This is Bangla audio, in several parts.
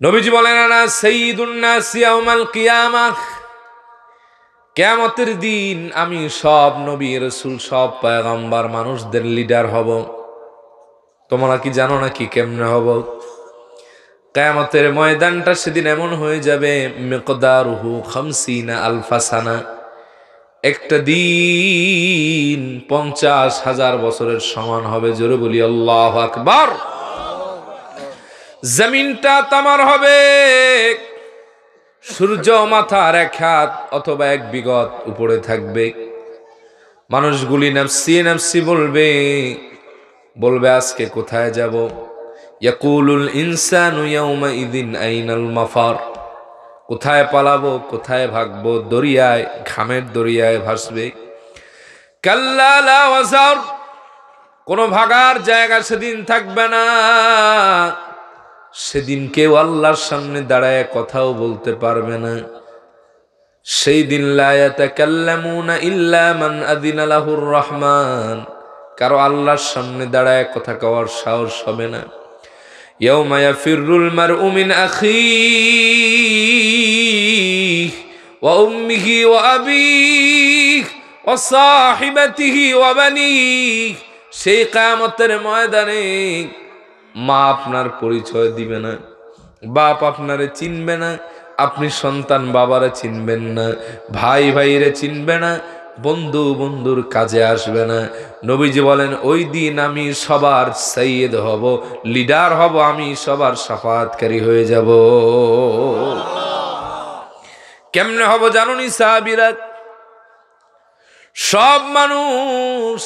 নবীজি বলেন আনা সাইয়্যিদুন নাস ইয়াউমাল কিয়ামাহ, কিয়ামতের দিন আমি সব নবী রাসূল সব পয়গম্বর মানুষদের লিডার হব। তোমরা কি জানো নাকি কেমনে হব? কিয়ামতের ময়দানটা সেদিন এমন হয়ে যাবে মিকদারুহু 50 আলফা সানা, একটা দিন 50,000 বছরের সমান হবে। জোরে বলি আল্লাহু আকবার। জমিনটা তামার হবে, সূর্য মাথার এক হাত অথবা এক বিগত উপরে থাকবে। মানুষগুলি নাফসি নাফসি বলবে, বলবে আজকে কোথায় যাব? ইয়াকুলুল ইনসানু ইয়াউমাইযিন আইনাল মাফার, কোথায় পালাবো, কোথায় ভাগবো? দরিয়ায়, ঘামের দরিয়ায় ভাসবে। কাল্লা লা ওয়াজার, কোনো ভাগার জায়গা সেদিন থাকবে না। সেদিন কেউ আল্লাহর সামনে দাঁড়ায় কথাও বলতে পারবে না। সেই দিন লা ইয়াতাকাল্লামুনা ইল্লা মান আযিনা লাহুর রহমান, কারো আল্লাহর সামনে দাঁড়ায় কথা কওয়ার সাহস হবে না। ইয়াউমা ইয়াফিরুল মারউ মিন আখিহি ওয়া উম্মিহি ওয়া আবিহি ওয়া সাহিবাতিহি ওয়া বানিহি, সেই কিয়ামতের ময়দানে মা আপনার পরিচয় দিবে না, বাপ আপনারে চিনবে না, আপনি সন্তান বাবারে চিনবেন না, ভাই ভাইরে চিনবে না, বন্ধু বন্ধুর কাজে আসবে না। নবীজি বলেন ওই দিন আমি সবার সাইয়্যিদ হব, লিডার হব, আমি সবার শাফাআতকারী হয়ে যাব। কেমনে হব জানুনি সাহাবীরা? সব মানুষ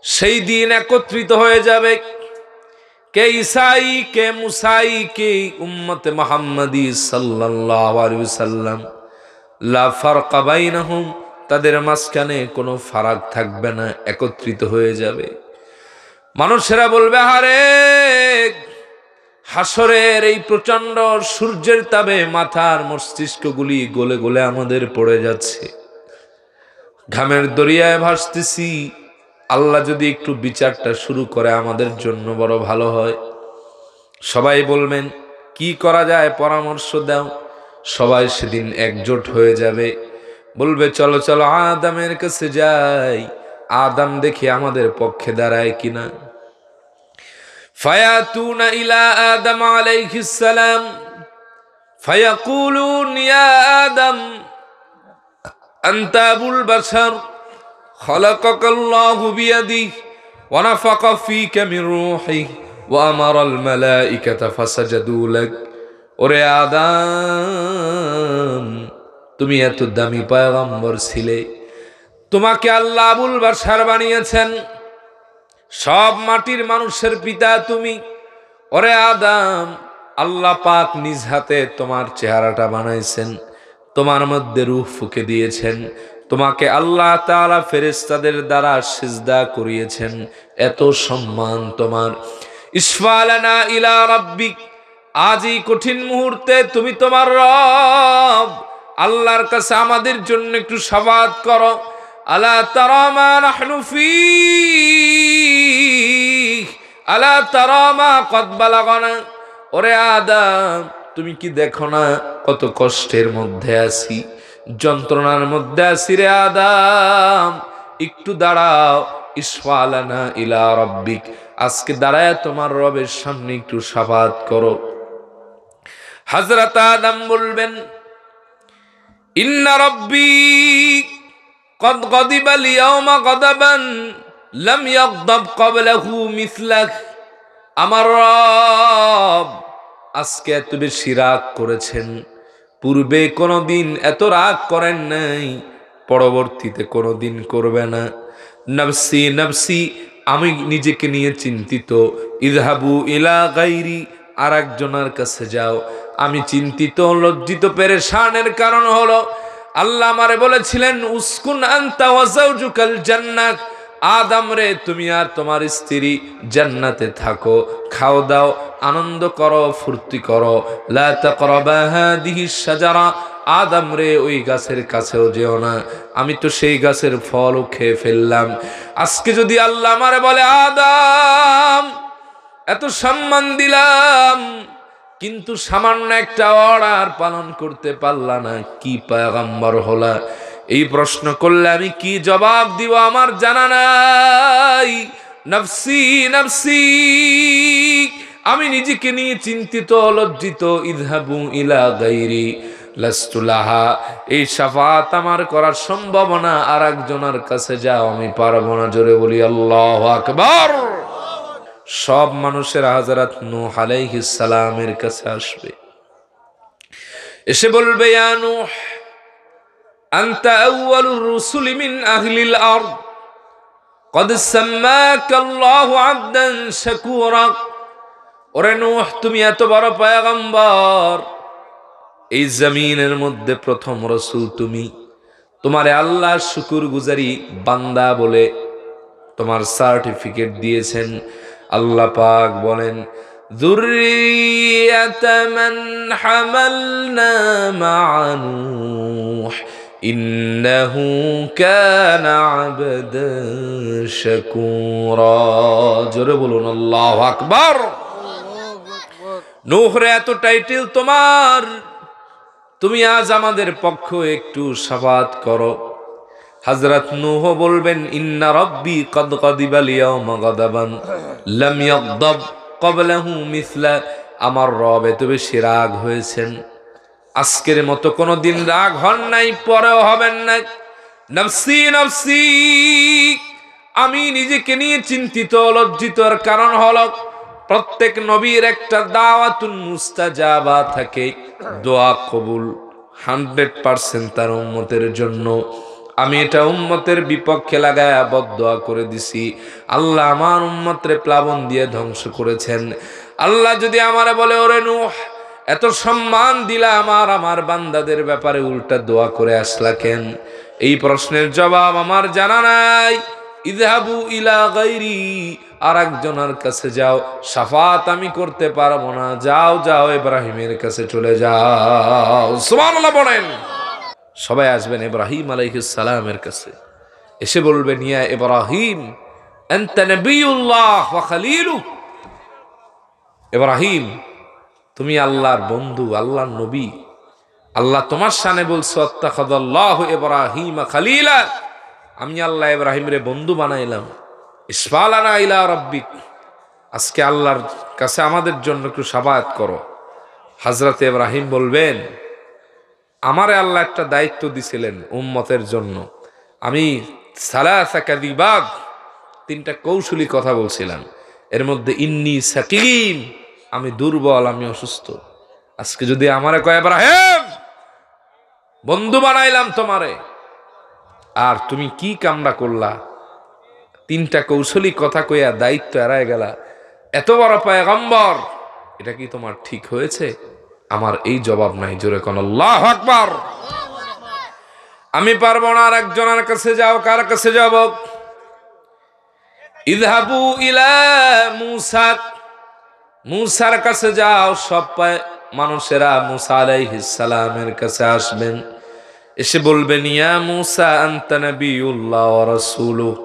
সেই দিন একত্রিত হয়ে যাবে। কে ঈসাই, কে মুসাই, কে উম্মতে মুহাম্মাদি সাল্লাল্লাহু আলাইহি ওয়াসাল্লাম। লা ফারকা বাইনাহুম, তাদের মাঝখানে কোনো ফারাক থাকবে না, একত্রিত হয়ে যাবে। মানুষেরা বলবে আরে হাসরের এই প্রচন্ড সূর্যের তাপে মাথার মস্তিষ্কগুলি গলে গলে আমাদের পড়ে যাচ্ছে, ঘামের দরিয়ায় ভাসতেছি। আল্লাহ যদি একটু বিচারটা শুরু করে আমাদের জন্য বড় ভালো হয়। সবাই বলবেন কি করা যায়, পরামর্শ দাও। সবাই সেদিন একজোট হয়ে যাবে, বলবে চলো চলো আদমের কাছে যাই, আদম দেখি আমাদের পক্ষে দাঁড়ায় কিনা। ফায়াতুনা ইলা আদম আলাইহিস সালাম ফায়াকুলুন ইয়া আদম আনতা আবুল বাশার খালাকাকাল্লাহু বিয়াদিহি ওয়া নাফাকা ফীকা মির রূহিহি ওয়া আমারাল মালাইকাতা ফাসাজাদু লাক। ওরে আদম, তুমি এত দামি পয়গম্বর ছিলে, তোমাকে আল্লাহ আবুল বাশার বানিয়েছেন, সব মাটির মানুষের পিতা তুমি। ওরে আদম, আল্লাহ পাক নিজ হাতে তোমার চেহারাটা বানাইছেন, তোমার মধ্যে রূহ ফুঁকে দিয়েছেন, তোমাকে আল্লাহ তাআলা ফেরেশতাদের দ্বারা সিজদা করিয়েছেন, এত সম্মান তোমার। ইসফালানা ইলা রাব্বিক, আজ এই কঠিন মুহূর্তে তুমি তোমার রব আল্লাহর কাছে আমাদের জন্য একটু শাফাআত করো। আলা তারা মা নাহনু ফী, আলা তারা মা কদ বালাগানা। ওরে আদম, তুমি কি দেখো না কত কষ্টের মধ্যে আছি, যন্ত্রণার মধ্যে আছি রে আদম, একটু দাঁড়াও। ইসফালানা ইলা রাব্বিক, আজকে দাঁড়ায় তোমার রবের সামনে একটু শাফাআত করো। হযরত আদম বলবেন ইন্না রাব্বী কদ গদিবা লিয়াউমা গদাবান লাম ইয়াগদাব ক্বাবলাহু মিসলাহ। আমার রব আজকে এত বেশি রাগ করেছেন, পূর্বে কোনোদিন এত রাগ করেন নাই, পরবর্তীতে কোনোদিন করবে না। নফসি নফসি, আমি নিজেকে নিয়ে চিন্তিত। ইযহাবু ইলা গায়রি, আর একজনের কাছে যাও। আমি চিন্তিত, লজ্জিত, পেরেশানের কারণ হলো আল্লাহ আমারে বলেছিলেন উসকুন আনতা ওয়া যাওজুকাল জান্নাত, আদম রে তুমি আর তোমার স্ত্রী জান্নাতে থাকো, খাও দাও, আনন্দ করো, ফুর্তি করো। লা তাকরাবা হাদিহিশ শাজারা, আদম রে ওই গাছের কাছেও যেও না, আমি তো সেই গাছের ফলও খেয়ে ফেললাম। আজকে যদি আল্লাহ আমারে বলে আদম এত সম্মান দিলাম, কিন্তু সামান্য একটা অর্ডার পালন করতে পারলা না, কি পয়গম্বর হলা? এই প্রশ্ন করলে আমি কি জবাব দিব আমার জানা নাই। নফসি নফসি, আমি নিজেকে নিয়ে চিন্তিত, লজ্জিত। ইযহাবু ইলা গায়রি লাস্তু লাহা, এই শাফাত আমার করার সম্ভাবনা আর একজনের কাছে যাও, আমি পারবো না। জোরে বলি আল্লাহু আকবার। সব মানুষের হযরত নূহ আলাইহিস সালামের কাছে আসবে, এসে বলবে, ইয়া নূহ আনতা আউয়ালুর রুসুলি মিন আহলিল আরদ কদ সাম্মাকা আল্লাহু আবদান শাকুরা। ওরে নূহ, তুমি এত বড় পয়গম্বর, এই জমিনের মধ্যে প্রথম রাসূল তুমি। তোমারে আল্লাহ শুকরগুজারি বান্দা বলে তোমার সার্টিফিকেট দিয়েছেন। আল্লাহ পাক বলেন, যুররিয়াতা মান হামালনা মা'a নূহ ইন্নাহু কানা আবদান শাকুরা। জোরে বলুন আল্লাহু আকবার। নূহ রে, এত টাইটেল তোমার, তুমি আজ আমাদের পক্ষ একটু শাফাত করো। হযরত নূহ বলবেন, ইন্না রাব্বী কদ গাদিবা লিয়াওমা গাদাবান লাম ইয়াগদাব ক্বাবলাহু মিসলা। আমার রব এত বেশি রাগ হয়েছেন, আজকের মতো কোনোদিন রাগ হন নাই, পরেও হবেন না। নফসি নফসি, আমি নিজেকে নিয়ে চিন্তিত, লজ্জিত। এর কারণ হলো, প্রত্যেক নবীর একটা দাওয়াতুন মুস্তাজাবা থাকে, দোয়া কবুল 100% তার উম্মতের জন্য। আমি এটা উম্মতের বিপক্ষে লাগায়া বদদোয়া করে দিছি। আল্লাহ আমার উম্মতরে প্লাবন দিয়ে ধ্বংস করেছেন। আল্লাহ যদি আমারে বলে, ওরে নূহ, এত সম্মান দিলা আমার বান্দাদের ব্যাপারে, উল্টা দোয়া করে আসলা কেন? এই প্রশ্নের জবাব আমার জানা নাই। ইযহাবু ইলা গায়রি, আর একজনের কাছে যাও, শাফাত আমি করতে পারবো না। যাও যাও, ইব্রাহিমের কাছে চলে যাও। সুবহানাল্লাহ বলেন। সবাই আসবেন ইব্রাহিম আলাইহিস সালামের কাছে, এসে বলবেন, ইয়া ইব্রাহিম আনতা নবিয়ুল্লাহ ওয়া খলিলু। ইব্রাহিম, তুমি আল্লাহর বন্ধু, আল্লাহর নবী। আল্লাহ তোমার শানে বলছে, আত্তাখাযাল্লাহু ইব্রাহিমা খলিলা, আমি আল্লাহ ইব্রাহিমরে বন্ধু বানাইলাম। ইসফালানা ইলা রাব্বিক, আজকে আল্লাহর কাছে আমাদের জন্য একটু শাফাত করো। হযরত ইব্রাহিম বলবেন, আমারে আল্লাহ একটা দায়িত্ব দিছিলেন উম্মতের জন্য। আমি সালাসা কাযিবাত, 3টা কৌশলী কথা বলছিলাম। এর মধ্যে ইন্নী সাকিম, আমি দুর্বল, আমি অসুস্থ। আজকে যদি আমারে কয়, ইব্রাহিম বন্ধু বানাইলাম তোমারে, আর তুমি কি কামড়া করলা, 3টা কৌশলী কথা কইয়া দায়িত্ব এড়ায় গেলা, এত বড় পয়গম্বর, এটা কি তোমার ঠিক হয়েছে? আমার এই জবাব নাই। জোরে কোন আল্লাহু আকবার। আমি পারবো না, আর একজনের কাছে যাও। কার কাছে যাব? ইযহাবু ইলা মূসা, মূসার কাছে যাও। সব মানুষেরা মূসা আলাইহিস সালামের কাছে আসবেন, এসে বলবেন, ইয়া মূসা আনতা নবিয়ুল্লাহ ওয়া রাসূলুহু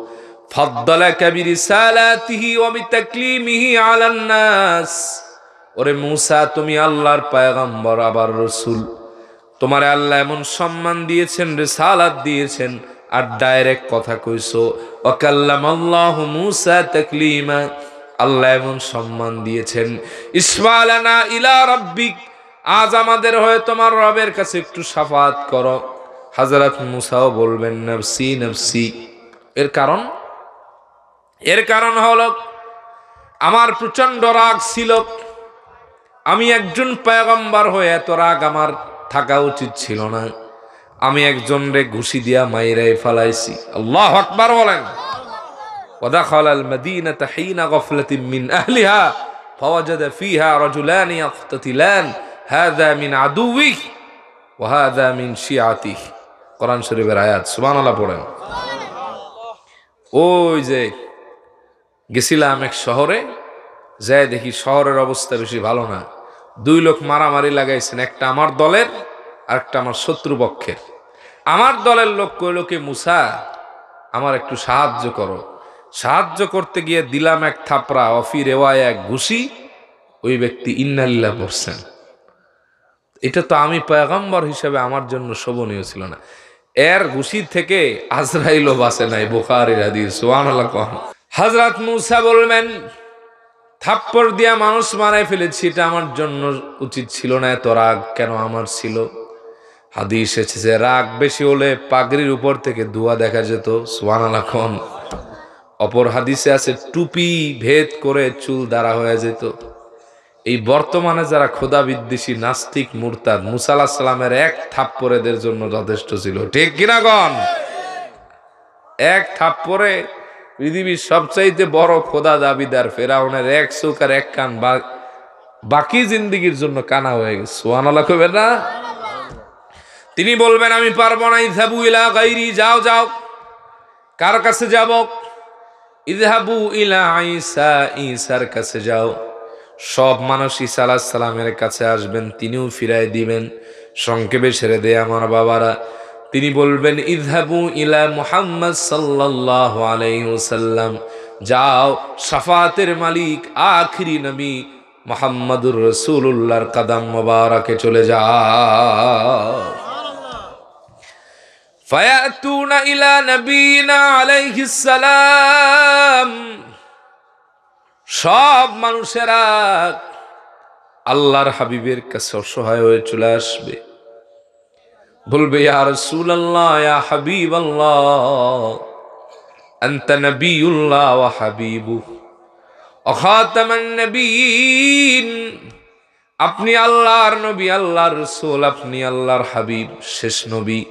ফাদ্দালাকা বিরিসালাতিহি ওয়া বিতাকলিমিহি আলান নাস। ওরে মূসা, তুমি আল্লাহর পয়গম্বর আবার রাসূল, তোমারে আল্লাহ এমন সম্মান দিয়েছেন, রিসালাত দিয়েছেন, আর ডাইরেক্ট কথা কইছো। ওয়া কাল্লামাল্লাহু মূসা তাকলিমা, আল্লাহ এমন সম্মান দিয়েছেন। ইসফালানা ইলা রাব্বিক, আজ আমাদের হয়ে তোমার রবের কাছে একটু শাফাত করো। হযরত মূসাও বলবেন, নফসি নফসি। এর কারণ হলো, আমার প্রচন্ড রাগ ছিল। আমি একজন পয়গম্বর হয়ে এত রাগ আমার থাকা উচিত ছিল না। আমি একজন রে ঘুষি দিয়া মাইরাই ফালাইছি। আল্লাহু আকবার বলেন। ودخل المدينة حين غفلة من أهلها فوجد فيها رجلان يقتتلان هذا من عدوه وهذا من شيعته। কোরআন শরীফের আয়াত। সুবহানাল্লাহ পড়েন। ওই যে গেছিলাম এক শহরে, যাই দেখি শহরের অবস্থা বেশি ভালো না। 2 লোক মারামারি লাগাইছেন, একটা আমার দলের আর একটা আমার শত্রুপক্ষের। আমার দলের লোক কইল কি, মূসা আমার একটু সাহায্য করো। সাহায্য করতে গিয়ে দিলাম এক থাপড়া, অফি রেওয়ায় এক ঘুষি, ওই ব্যক্তি ইন্নালিল্লাহ পড়ছেন। এটা তো আমি পয়গম্বর হিসেবে আমার জন্য শোভনীয় ছিল না। এর ঘুষি থেকে আজরাইলও বাঁচে নাই, বুখারীর হাদিস। সুবহানাল্লাহ। হযরত মূসা বলবেন, থাপ্পড় দিয়া মানুষ মারাই ফেলেছি, এটা আমার জন্য উচিত ছিল না, এত রাগ কেন আমার ছিল? হাদিস এসেছে রাগ বেশি হলে পাগড়ির উপর থেকে ধোঁয়া দেখা যেত। সুবহানাল্লাহ। অপর হাদিসে আছে টুপি ভেদ করে চুল দ্বারা হয়ে যেত। এই বর্তমানে যারা খোদা বিদ্বেষী নাস্তিক মুরতাদ, মুসা আলাইহিস সালামের এক থাপ্পড় এদের জন্য যথেষ্ট ছিল, ঠিক কিনা গণ? এক থাপ্পড়ে পৃথিবীর সবচাইতে বড় খোদা দাবিদার ফেরাউনের এক চোখ আর এক কান বাকি জিন্দেগির জন্য কানা হয়ে গেছে। সুবহানাল্লাহ কইবেন না? তিনি বলবেন আমি পারবো না। ইযহাবু ইলা গায়রি, যাও যাও। কার কাছে যাব? ইযহাবু ইলা ঈসা, ঈসার কাছে যাও। সব মানুষ ঈসা আলাইহিস সালামের কাছে আসবেন, তিনিও ফিরাই দিবেন। সংক্ষেপে ছেড়ে দেয় আমার বাবারা, তিনি বলবেন ইযহাবু ইলা মুহাম্মদ সাল্লাল্লাহু আলাইহি ওয়াসাল্লাম, যাও শাফাতের মালিক আখিরি নবী মুহাম্মদুর রাসূলুল্লাহর কদম মোবারকে চলে যাও। ফায়াতুনা ইলা নবীনা আলাইহিস সালাম, সব মানুষেরা আল্লাহর হাবিবের কাছে অসহায় হয়ে চলে আসবে, বলবে ইয়া রাসূলুল্লাহ, ইয়া হাবিবাল্লাহ, আনতা নবিয়ুল্লাহ ওয়া হাবিবু ওয়া খাতামান নবিয়্যিন, আপনি আল্লাহর নবী, আল্লাহর রাসূল, আপনি আল্লাহর হাবিব, শেষ নবী,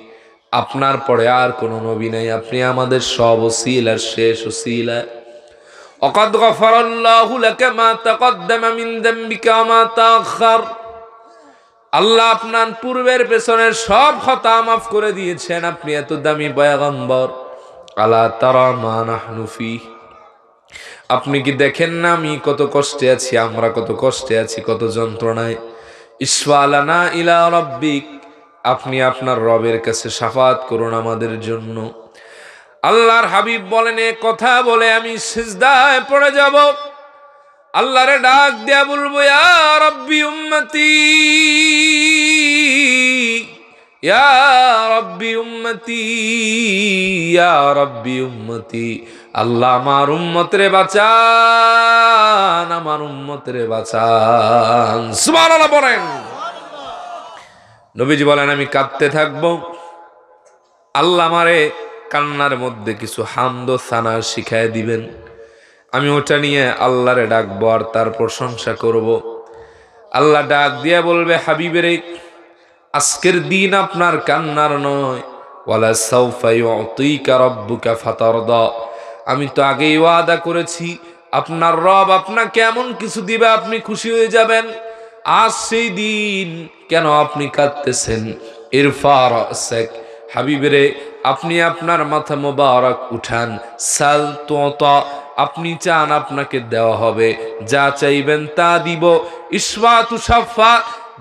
আপনার পরে আর কোনো নবী নাই, আপনি আমাদের সব ওসিলার শেষ ওসিলা। ওয়াকাদ গফারাল্লাহু লাকা মা তাকদ্দামা মিন যামবিকা ওয়া মা তাআখার, আল্লাহ আপনার পূর্বের পেছনের সব খতা মাফ করে দিয়েছেন, আপনি এত দামি পয়গম্বর। আলা তারা মা নাহনু ফি, আপনি কি দেখেন না আমি কত কষ্টে আছি, আমরা কত কষ্টে আছি, কত যন্ত্রণায়। ইসফালানা ইলা রাব্বিক, আপনি আপনার রবের কাছে শাফাত করুন আমাদের জন্য। আল্লাহর হাবিব বলেন, এ কথা বলে আমি সিজদায় পড়ে যাব, আল্লাহরে ডাক দিয়া বলবো ইয়া রাব্বি উম্মতি, ইয়া রাব্বি উম্মতি, ইয়া রাব্বি উম্মতি, আল্লাহ আমার উম্মতরে বাঁচান, আমার উম্মতরে বাঁচান। সুবহানাল্লাহ বলেন। নবীজি বলেন আমি কাঁদতে থাকবো, আল্লাহ আমারে কান্নার মধ্যে কিছু হামদ ও সানা শিখায় দিবেন, আমি ওটা নিয়ে আল্লাহরে ডাকবো আর তার প্রশংসা করব। আল্লাহ ডাক দিয়ে বলবে হাবিবেরে, আজকের দিন আপনার কান্নার নয়, ওয়ালা সাউফা ইউতিকা রাব্বুকা ফাতারদা, আমি তো আগেই ওয়াদা করেছি আপনার রব আপনাকে এমন কিছু দিবে আপনি খুশি হয়ে যাবেন। আজ সেই দিন, কেন আপনি কাঁদতেছেন? ইরফা রাসাক, হাবিবেরে আপনি আপনার মাথা মোবারক উঠান, সাল তুতা, আপনি চান আপনাকে দেওয়া হবে, যা চাইবেন তা দিব। ইসফাতু শাফা,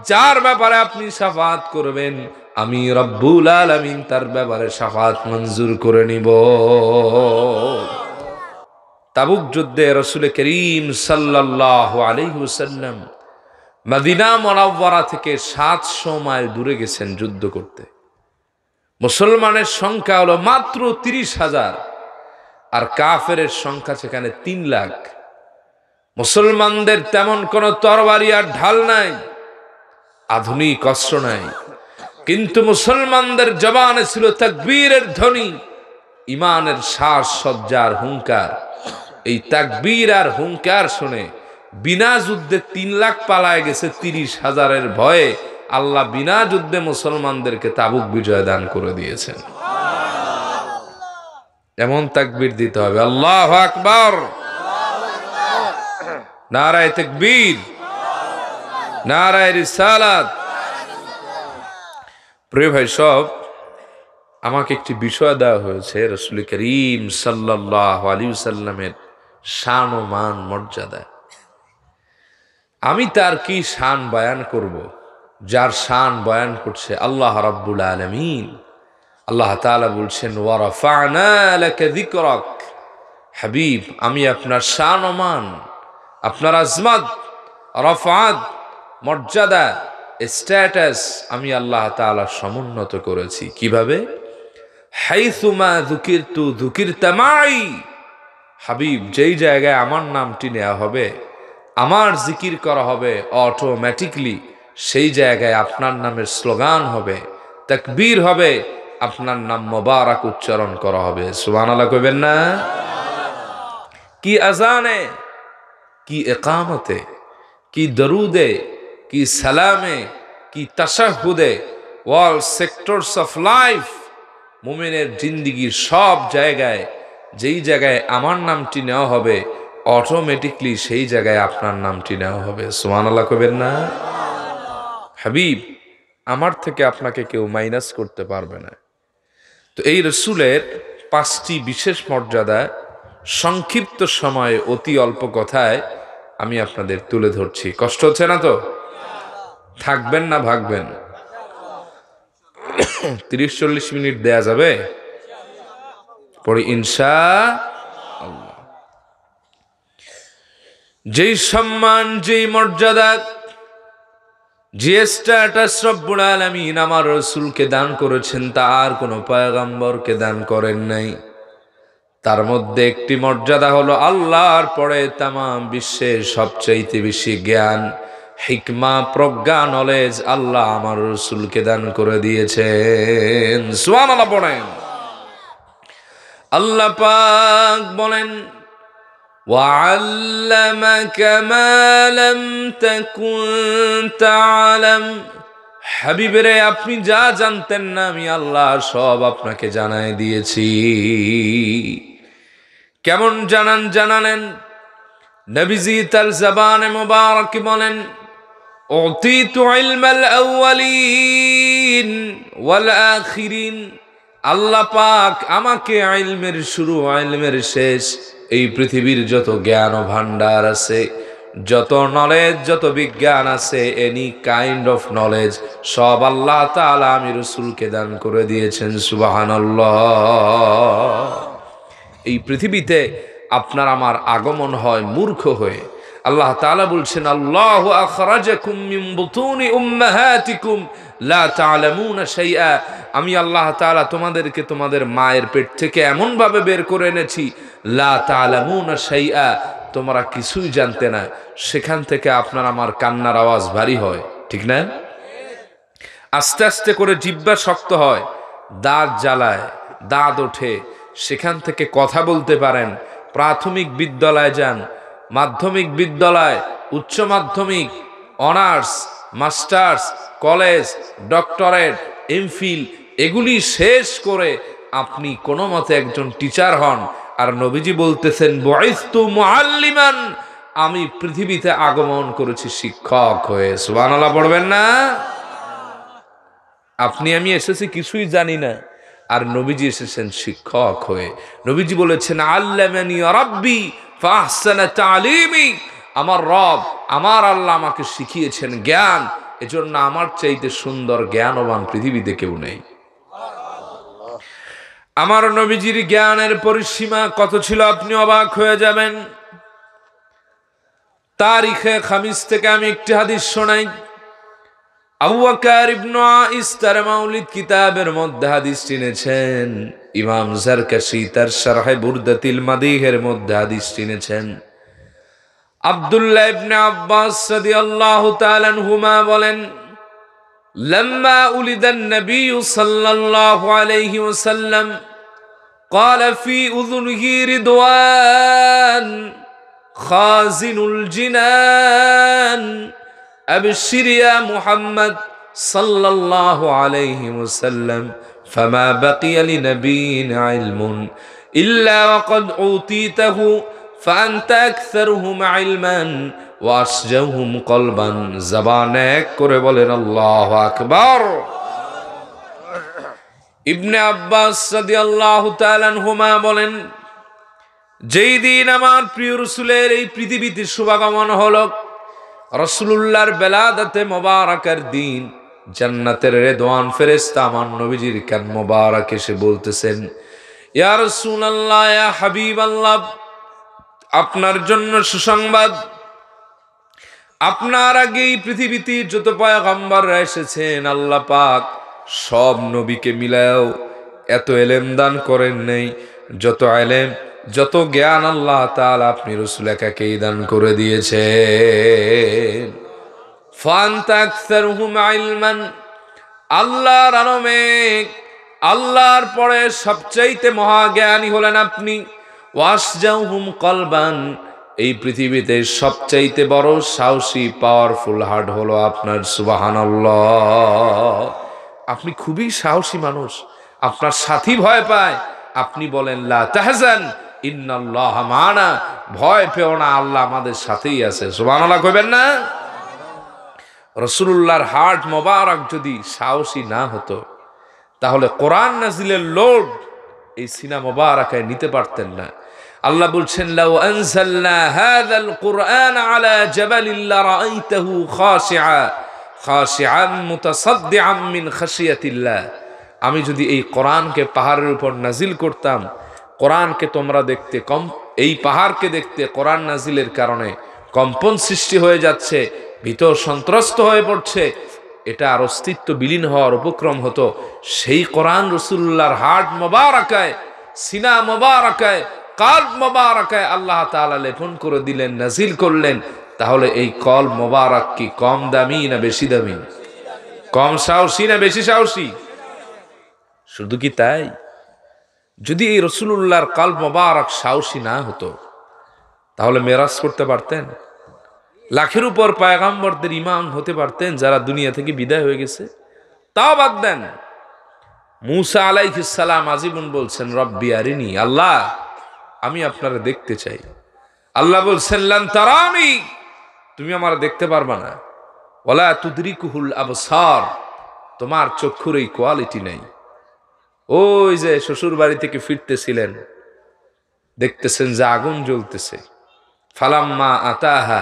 যার ব্যাপারে আপনি শাফাত করবেন আমি রব্বুল আলামিন তার ব্যাপারে শাফাত মঞ্জুর করে নিব। তাবুক যুদ্ধে রাসূল করিম সাল্লাল্লাহু আলাইহি ওয়াসাল্লাম মদিনা মুনাওয়ারা থেকে 700 মাইল দূরে গেছেন যুদ্ধ করতে। মুসলমানের সংখ্যা হলো মাত্র 30,000 আর কাফেরের সংখ্যা সেখানে 3 লাখ। মুসলমানদের তেমন কোন তরবারি আর ঢাল নাই, আধুনিক অস্ত্র নাই, কিন্তু মুসলমানদের জবানে ছিল তাকবীরের ধ্বনি, ইমানের শ্বাস সজ্জার হুঙ্কার। এই তাকবীর আর হুঙ্কার শুনে বিনা যুদ্ধে 3 লাখ পালায় গেছে 30,000-এর ভয়ে। আল্লাহ বিনা যুদ্ধে মুসলমানদেরকে তাবুক বিজয় দান করে দিয়েছেন। এমন তাকবীর দিতে হবে, আল্লাহু আকবার, নারায়ে তাকবীর, নারায়ে রিসালাত। প্রিয় ভাই সব, আমাকে একটি বিষয় দেওয়া হয়েছে রাসূল করিম সাল্লাল্লাহু আলাইহি ওয়াসাল্লামের শান ও মান মর্যাদা। আমি তার কি শান বয়ান করব, যার শান বয়ান করছে আল্লাহ রাব্বুল আলামিন। আল্লাহ তাআলা বলছেন ওয়া রাফা'না লাকা যিকরাক, হাবিব আমি আপনার শান ও মান, আপনার আজমত, রফাত, মর্যাদা, স্ট্যাটাস আমি আল্লাহ তাআলা সমুন্নত করেছি। কিভাবে? হাইসুমা যুকিরতু যুকিরতা মাই, হাবিব যেই জায়গায় আমার নামটি নেওয়া হবে, আমার জিকির করা হবে, অটোমেটিকলি সেই জায়গায় আপনার নামের স্লোগান হবে, তাকবীর হবে, আপনার নাম মোবারক উচ্চারণ করা হবে। সুবহানাল্লাহ কইবেন না? কি আজানে, কি একামতে, কি দরুদে, কি সালামে, কি তাশাহুদে, অল সেক্টরস অফ লাইফ, মুমিনের জিন্দিগির সব জায়গায় যেই জায়গায় আমার নামটি নেওয়া হবে, অটোমেটিকলি সেই জায়গায় আপনার নামটি নেওয়া হবে। সুবহানাল্লাহ কইবেন না? হাবিব, আমার থেকে আপনাকে কেউ মাইনাস করতে পারবে না। তো এই রসুলের 5টি বিশেষ মর্যাদা সংক্ষিপ্ত সময়ে অতি অল্প কথায় আমি আপনাদের তুলে ধরছি। কষ্ট হচ্ছে না তো? থাকবেন না ভাগবেন? 30-40 মিনিট দেয়া যাবে? পরে ইনশাআল্লাহ। যেই সম্মান, যেই মর্যাদা, যে স্ট্যাটাস রব্বুল আলামিন আমার রাসূলকে দান করেছেন তা আর কোনো পয়গম্বরকে দান করেন নাই। তার মধ্যে একটি মর্যাদা হলো আল্লাহর পরে তামাম বিশ্বের সবচাইতে বেশি জ্ঞান, হিকমা, প্রজ্ঞা, নলেজ আল্লাহ আমার রাসূলকে দান করে দিয়েছেন। সুবহানাল্লাহ বলেন। আল্লাহ পাক বলেন, وَعَلَّمَكَ مَا لَمْ تَكُنْ تَعْلَمْ, হাবিবরে আপনি যা জানতেন না আমি আল্লাহ সব আপনাকে জানাই দিয়েছি। কেমন জানালেন? নবীজি তার জবানে মোবারক বলেন, উতিতু ইলমাল আউয়ালিন ওয়াল আখিরিন, আল্লাহ পাক আমাকে ইলমের শুরু, ইলমের শেষ, এই পৃথিবীর যত জ্ঞান ও ভান্ডার আছে, যত নলেজ, যত বিজ্ঞান আছে, এনি কাইন্ড অফ নলেজ সব আল্লাহ তাআলা আমি রাসূলকে দান করে দিয়েছেন। সুবহানাল্লাহ। এই পৃথিবীতে আপনার আমার আগমন হয় মূর্খ হয়ে। আল্লাহ তাআলা বলছেন, আল্লাহু আখরাজাকুম মিন বুতুনি উম্মাহাতিকুম লা তা'লামুনা শাইআ, আমি আল্লাহ তাআলা তোমাদেরকে তোমাদের মায়ের পেট থেকে এমন ভাবে বের করে এনেছি, লা তা'লামুনা শাইআ, তোমরা কিছুই জানতে না। সেখান থেকে আপনার আমার কান্নার আওয়াজ ভারী হয়, ঠিক না? আস্তে আস্তে করে জিহ্বা শক্ত হয়, দাঁত জ্বালায়, দাঁত ওঠে, সেখান থেকে কথা বলতে পারেন। প্রাথমিক বিদ্যালয়ে যান, মাধ্যমিক বিদ্যালয়, উচ্চ মাধ্যমিক, honours, masters, college, doctorate, MPhil, এগুলি শেষ করে আপনি কোনো মতে একজন টিচার হন। আর নবীজি বলতেছেন, বুইসতু মুআল্লিমান, আমি পৃথিবীতে আগমন করেছি শিক্ষক হয়ে। সুবহানাল্লাহ পড়বেন না? আপনি আমি এসেছি কিছুই জানি না, আর নবীজি এসেছেন শিক্ষক হয়ে। নবীজি বলেছেন, আল্লামানি রাব্বি ফাহসানা তালিমি, আমার রব, আমার আল্লাহ আমাকে শিখিয়েছেন জ্ঞান, এজন্য আমার চাইতে সুন্দর জ্ঞানবান পৃথিবীতে কেউ নেই। আমার নবীজির জ্ঞানের পরিসীমা কত ছিল আপনি অবাক হয়ে যাবেন। তারিখে খামিস থেকে আমি একটি হাদিস শোনাই। আবু বকর ইবনে আইস তার মাউলিদ কিতাবের মধ্যে হাদিস এনেছেন। ইমাম জারকাশি তার শারহে বুরদাতিল মাদিহের মধ্যে হাদিস এনেছেন। আব্দুল্লাহ ইবনে আব্বাস রাদিয়াল্লাহু তাআলা আনহুমা বলেন, লাম্মা উলিদান নবী সাল্লাল্লাহু আলাইহি ওয়াসাল্লাম قال في أذنه رضوان خازن الجنان أبشر يا محمد صلى الله عليه وسلم فما بقي لنبي علم إلا وقد أوتيته فأنت أكثرهم علما وأشجعهم قلبا زبانك كربلن الله أكبر। ইবনে আব্বাস রাদিয়াল্লাহু তাআলা আনহুমা বলেন, যেই দিন আমার প্রিয় রাসূলের এই পৃথিবীতে শুভাগমন হলো, রাসূলুল্লাহর বেলাদাতে মোবারকের দিন, জান্নাতের রেদওয়ান ফেরেশতা আমার নবীজির কান মোবারক এসে বলতেছেন, ইয়া রাসূলুল্লাহ, ইয়া হাবিবাল্লাহ, আপনার জন্য সুসংবাদ, আপনার আগেই পৃথিবীতে যত পয়গম্বররা এসেছেন আল্লাহ পাক সব নবীকে মিলাও এত এলেম দান করেন নাই যত এলেম যত জ্ঞান আল্লাহ তাআলা আপনি রাসূল একাকেই দান করে দিয়েছেন। ফান্তা আকসারুহুম ইলমান, আল্লাহর আলমে আল্লাহর পরে সবচাইতে মহাজ্ঞানী হলেন আপনি। ওয়াসজাউহুম কলবান, এই পৃথিবীতে সবচাইতে বড় সাহসী পাওয়ারফুল হার্ট হলো আপনার। সুবহানাল্লাহ, আপনি খুবই সাহসী মানুষ। আপনার সাথী ভয় পায়, আপনি বলেন লা তাহজান ইন্নাল্লাহা মা'ানা, ভয় পেও না, আল্লাহ আমাদের সাথেই আছে। সুবহানাল্লাহ কইবেন না? রাসূলুল্লাহর হার্ট মোবারক যদি সাহসী না হতো তাহলে কোরআন নাজিলের লোড এই সিনা মোবারকায় নিতে পারতেন না। আল্লাহ বলছেন লাউ আনজালনা হাযাল কুরআন আলা জাবালিন লারাআইতাহু খাশিআন মুতাসাদ্দিআন মিন খাশিয়াতিল্লাহ, আমি যদি এই কোরআনকে পাহাড়ের উপর নাজিল করতাম, কোরআনকে তোমরা দেখতে এই পাহাড়কে দেখতে কোরআন নাজিলের কারণে কম্পন সৃষ্টি হয়ে যাচ্ছে, ভিতর সন্ত্রস্ত হয়ে পড়ছে, এটা আর অস্তিত্ব বিলীন হওয়ার উপক্রম হতো। সেই কোরআন রাসূলুল্লাহর হার্ট মোবারকায়, সিনা মোবারকায়, কলব মোবারকায় আল্লাহ তাআলা লেপন করে দিলেন, নাজিল করলেন। তাহলে এই কলব মোবারক কি কম দামি না বেশি দামি? কম সাহসী না বেশি সাহসী? শুধু কি তাই, যদি এই রাসূলুল্লাহর কলব মোবারক সাহসী না হতো তাহলে মেরাজ করতে পারতেন? লাখের উপর পয়গম্বরদের ইমাম হতে পারতেন যারা দুনিয়া থেকে বিদায় হয়ে গেছে? তাও বাদ দেন, মূসা আলাইহিস সালাম আজীবন বলছেন রব্বি আরিনি, আল্লাহ আমি আপনারা দেখতে চাই। আল্লাহ বলছেন লান তারানি, তুমি আমার দেখতে পারবা না। ওয়ালা তুদরিকুহুল আবসার, তোমার চক্ষুর এই কোয়ালিটি নাই। ওই যে শ্বশুর বাড়ি থেকে ফিরতেছিলেন, দেখতেছেন যে আগুন জ্বলতেছে, ফালাম্মা আতাহা,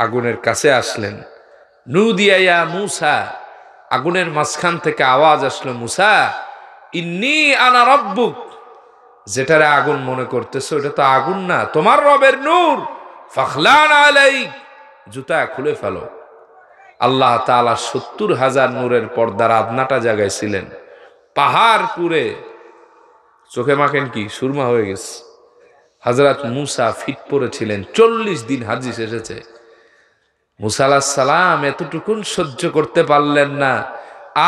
আগুনের কাছে আসলেন, নুদিয়া ইয়া মূসা, আগুনের মাঝখান থেকে আওয়াজ আসলো, মূসা ইন্নী আনা রাব্বুক, যেটারে আগুন মনে করতেছো এটা তো আগুন না, তোমার রবের নূর, ফাখলান আলাইক, জুতা খুলে ফেলো। আল্লাহ তাআলা ৭০,০০০ নূরের পর্দার আদনাটা জাগাইছিলেন, পাহাড় পুরে চোখে মাখেন কি সুরমা হয়ে গেছে। হযরত মূসা ফিট পড়েছিলেন, ৪০ দিন হাদিস এসেছে। মূসা আলাইহিস সালাম এতটুকুন সহ্য করতে পারলেন না,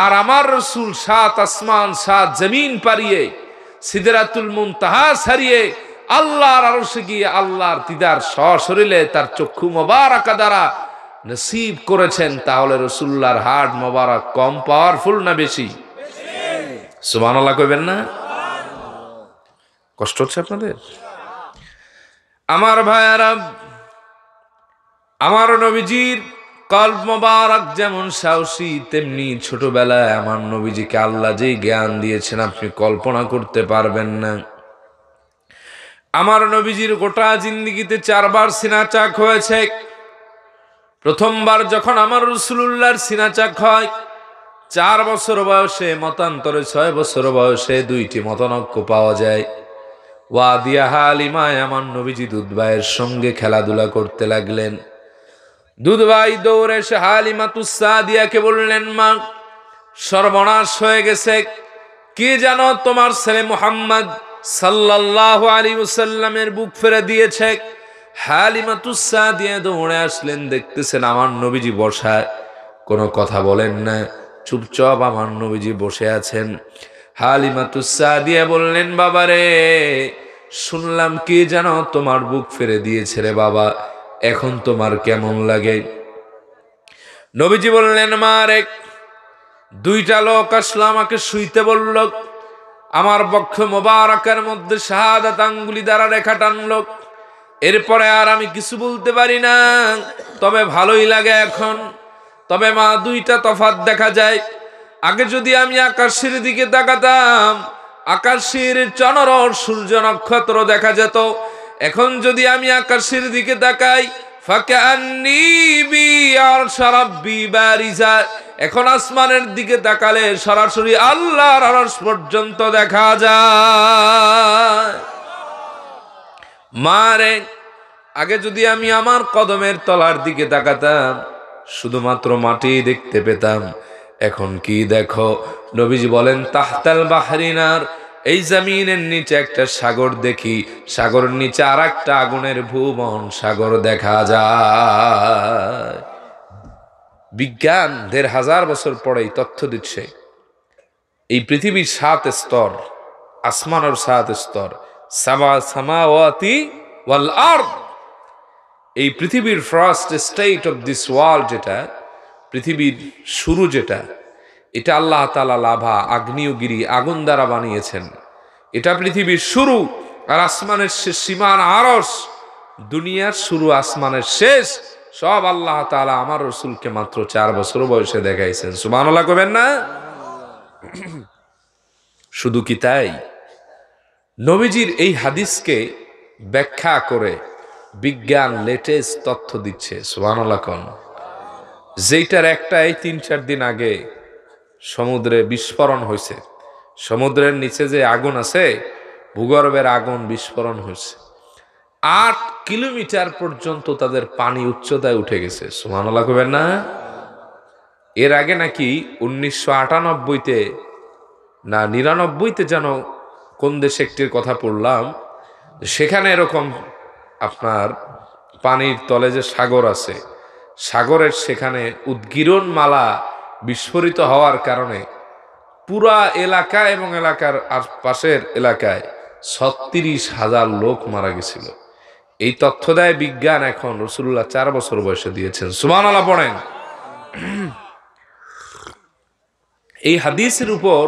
আর আমার রাসূল ৭ আসমান ৭ জমিন পারিয়ে সিদরাতুল মুনতাহা ছাড়িয়ে আল্লাহর আরশে গিয়ে আল্লাহর দিদার সশরীরে তার চক্ষু মোবারকা দ্বারা নসিব করেছেন। তাহলে রাসূলুল্লাহর হার্ট মোবারক কম পাওয়ারফুল না বেশি? সুবহানাল্লাহ কইবেন না? কষ্ট হচ্ছে আপনাদের? আমার ভাইয়ারা, আমার নবীজির কলব মোবারক যেমন সাহসী, তেমনি ছোটবেলায় আমার নবীজিকে আল্লাহ যেই জ্ঞান দিয়েছেন আপনি কল্পনা করতে পারবেন না। আমার নবীজির গোটা জিন্দেগিতে 4 বার সিনাচাক হয়েছে। প্রথমবার যখন আমার রাসূলুল্লাহর সিনাচাক হয় 4 বছর বয়সে, মতান্তরে 6 বছর বয়সে 2টি মতানক্য পাওয়া যায়। ওয়াদিয়া হালিমায় আমার নবীজি দুধভাইয়ের সঙ্গে খেলাধুলা করতে লাগলেন। দুধভাই দৌড়ে এসে হালিমাতুস সাদিয়াকে বললেন, মা সর্বনাশ হয়ে গেছে, কে জানো তোমার ছেলে মুহাম্মদ সাল্লাল্লাহু আলাইহি ওয়াসাল্লামের বুক ফেরে দিয়েছে। হালিমাতুস সাদিয়া দৌড়ে আসলেন, দেখতেছেন আমার নবীজি বসা, কোনো কথা বলেন না, চুপচাপ আমার নবীজি বসে আছেন। হালিমাতুস সাদিয়া বললেন, বাবারে শুনলাম কে জানো তোমার বুক ফেরে দিয়েছে রে বাবা, এখন তোমার কেমন লাগে? নবীজি বললেন, মা রে 2টা লোক আসলো, আমাকে শুইতে বলল, আমার বক্ষ মোবারকের মধ্যে শাহাদাত আঙ্গুলি দ্বারা রেখা টানলো, এরপরে আর আমি কিছু বলতে পারি না, তবে ভালোই লাগে এখন। তবে মা 2টা তফাৎ দেখা যায়। আগে যদি আমি আকাশের দিকে তাকাতাম, আকাশের চন্দ্র সূর্য নক্ষত্র দেখা যেত। এখন যদি আমি আকাশের দিকে তাকাই, ফাকান্নী বিআরশি রাব্বি বারিজা, এখন আসমানের দিকে তাকালে সরাসরি আল্লাহর আরশ পর্যন্ত দেখা যায়। মারে আগে যদি আমি আমার কদমের তলার দিকে তাকাতাম শুধুমাত্র মাটি দেখতে পেতাম, এখন কি দেখো, নবীজি বলেন তাহতাল বাহরিনার, এই জমিনের নিচে একটা সাগর দেখি, সাগরের নিচে আর একটা আগুনের ভুবন সাগর দেখা যায়। বিজ্ঞান ১,৫০০ বছর পরেই তথ্য দিচ্ছে এই পৃথিবীর ৭ স্তর, আসমানের ৭ স্তর, সামাওয়াতি ওয়াল আরদ, এই পৃথিবীর first state of this world, যেটা পৃথিবীর শুরু, যেটা এটা আল্লাহ তাআলা লাভা, আগ্নেয়গিরি, আগুন দ্বারা বানিয়েছেন। এটা পৃথিবীর শুরু, আর আসমানের শেষ সীমান আরশ, দুনিয়ার শুরু আসমানের শেষ, সব আল্লাহ তাআলা আমার রাসূলকে মাত্র 4 বছর বয়সে দেখাইছেন। সুবহানাল্লাহ কইবেন না? শুধু কি তাই, নবীজির এই হাদিসকে ব্যাখ্যা করে বিজ্ঞান লেটেস্ট তথ্য দিচ্ছে। সুবহানাল্লাহ কোন, যেটার একটা এই 3-4 দিন আগে সমুদ্রে বিস্ফোরণ হয়েছে। সমুদ্রের নিচে যে আগুন আছে, ভূগর্ভের আগুন, বিস্ফোরণ হয়েছে। 8 কিলোমিটার পর্যন্ত তাদের পানি উচ্চতায় উঠে গেছে। সুবহানাল্লাহ কইবেন না? এর আগে নাকি 1998-তে না 99-তে যেন কোন দেশে একটির কথা পড়লাম, সেখানে এরকম আপনার পানির তলে যে সাগর আছে, সাগরের সেখানে উদ্গীরণ মালা বিস্ফোরিত হওয়ার কারণে পুরা এলাকা এবং এলাকার আশপাশের এলাকায় 36,000 লোক মারা গেছিল। এই তথ্য দেয় বিজ্ঞান, এখন রাসূলুল্লাহ 4 বছর বয়সে দিয়েছেন। সুবহানাল্লাহ পড়েন। এই হাদিসের উপর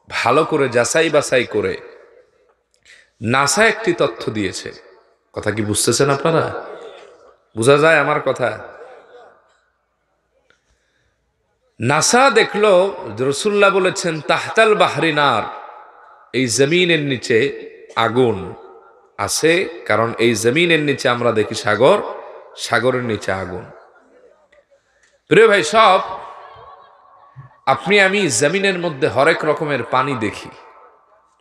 ভালো করে যাচাই বাছাই করে নাসা একটি তথ্য দিয়েছে। কথা কি বুঝতেছেন আপনারা? বোঝা যায় আমার কথা? নাসা দেখলো রাসূলুল্লাহ বলেছেন তাহতাল বাহরিনার, এই জমিনের নিচে আগুন আছে, কারণ এই জমিনের নিচে আমরা দেখি সাগর, সাগরের নিচে আগুন। প্রিয় ভাই সব, আপনি আমি জমিনের মধ্যে হরেক রকমের পানি দেখি,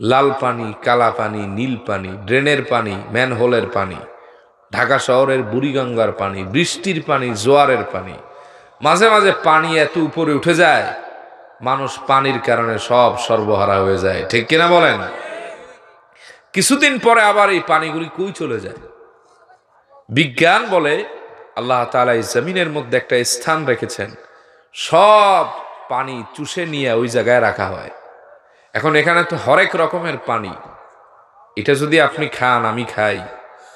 লাল পানি, কালা পানি, নীল পানি, ড্রেনের পানি, ম্যানহোলের পানি, ঢাকা শহরের বুড়িগঙ্গার পানি, বৃষ্টির পানি, জোয়ারের পানি। মাঝে মাঝে পানি এত উপরে উঠে যায়, মানুষ পানির কারণে সব সর্বহারা হয়ে যায়। ঠিক কিনা বলেন? কিছুদিন পরে আবার এই পানিগুলি কই চলে যায়? বিজ্ঞান বলে আল্লাহ তাআলা এই জমিনের মধ্যে একটা স্থান রেখেছেন, সব পানি চুষে নিয়ে ওই জায়গায় রাখা হয়। এখন এখানে তো হরেক রকমের পানি, এটা যদি আপনি খান, আমি খাই,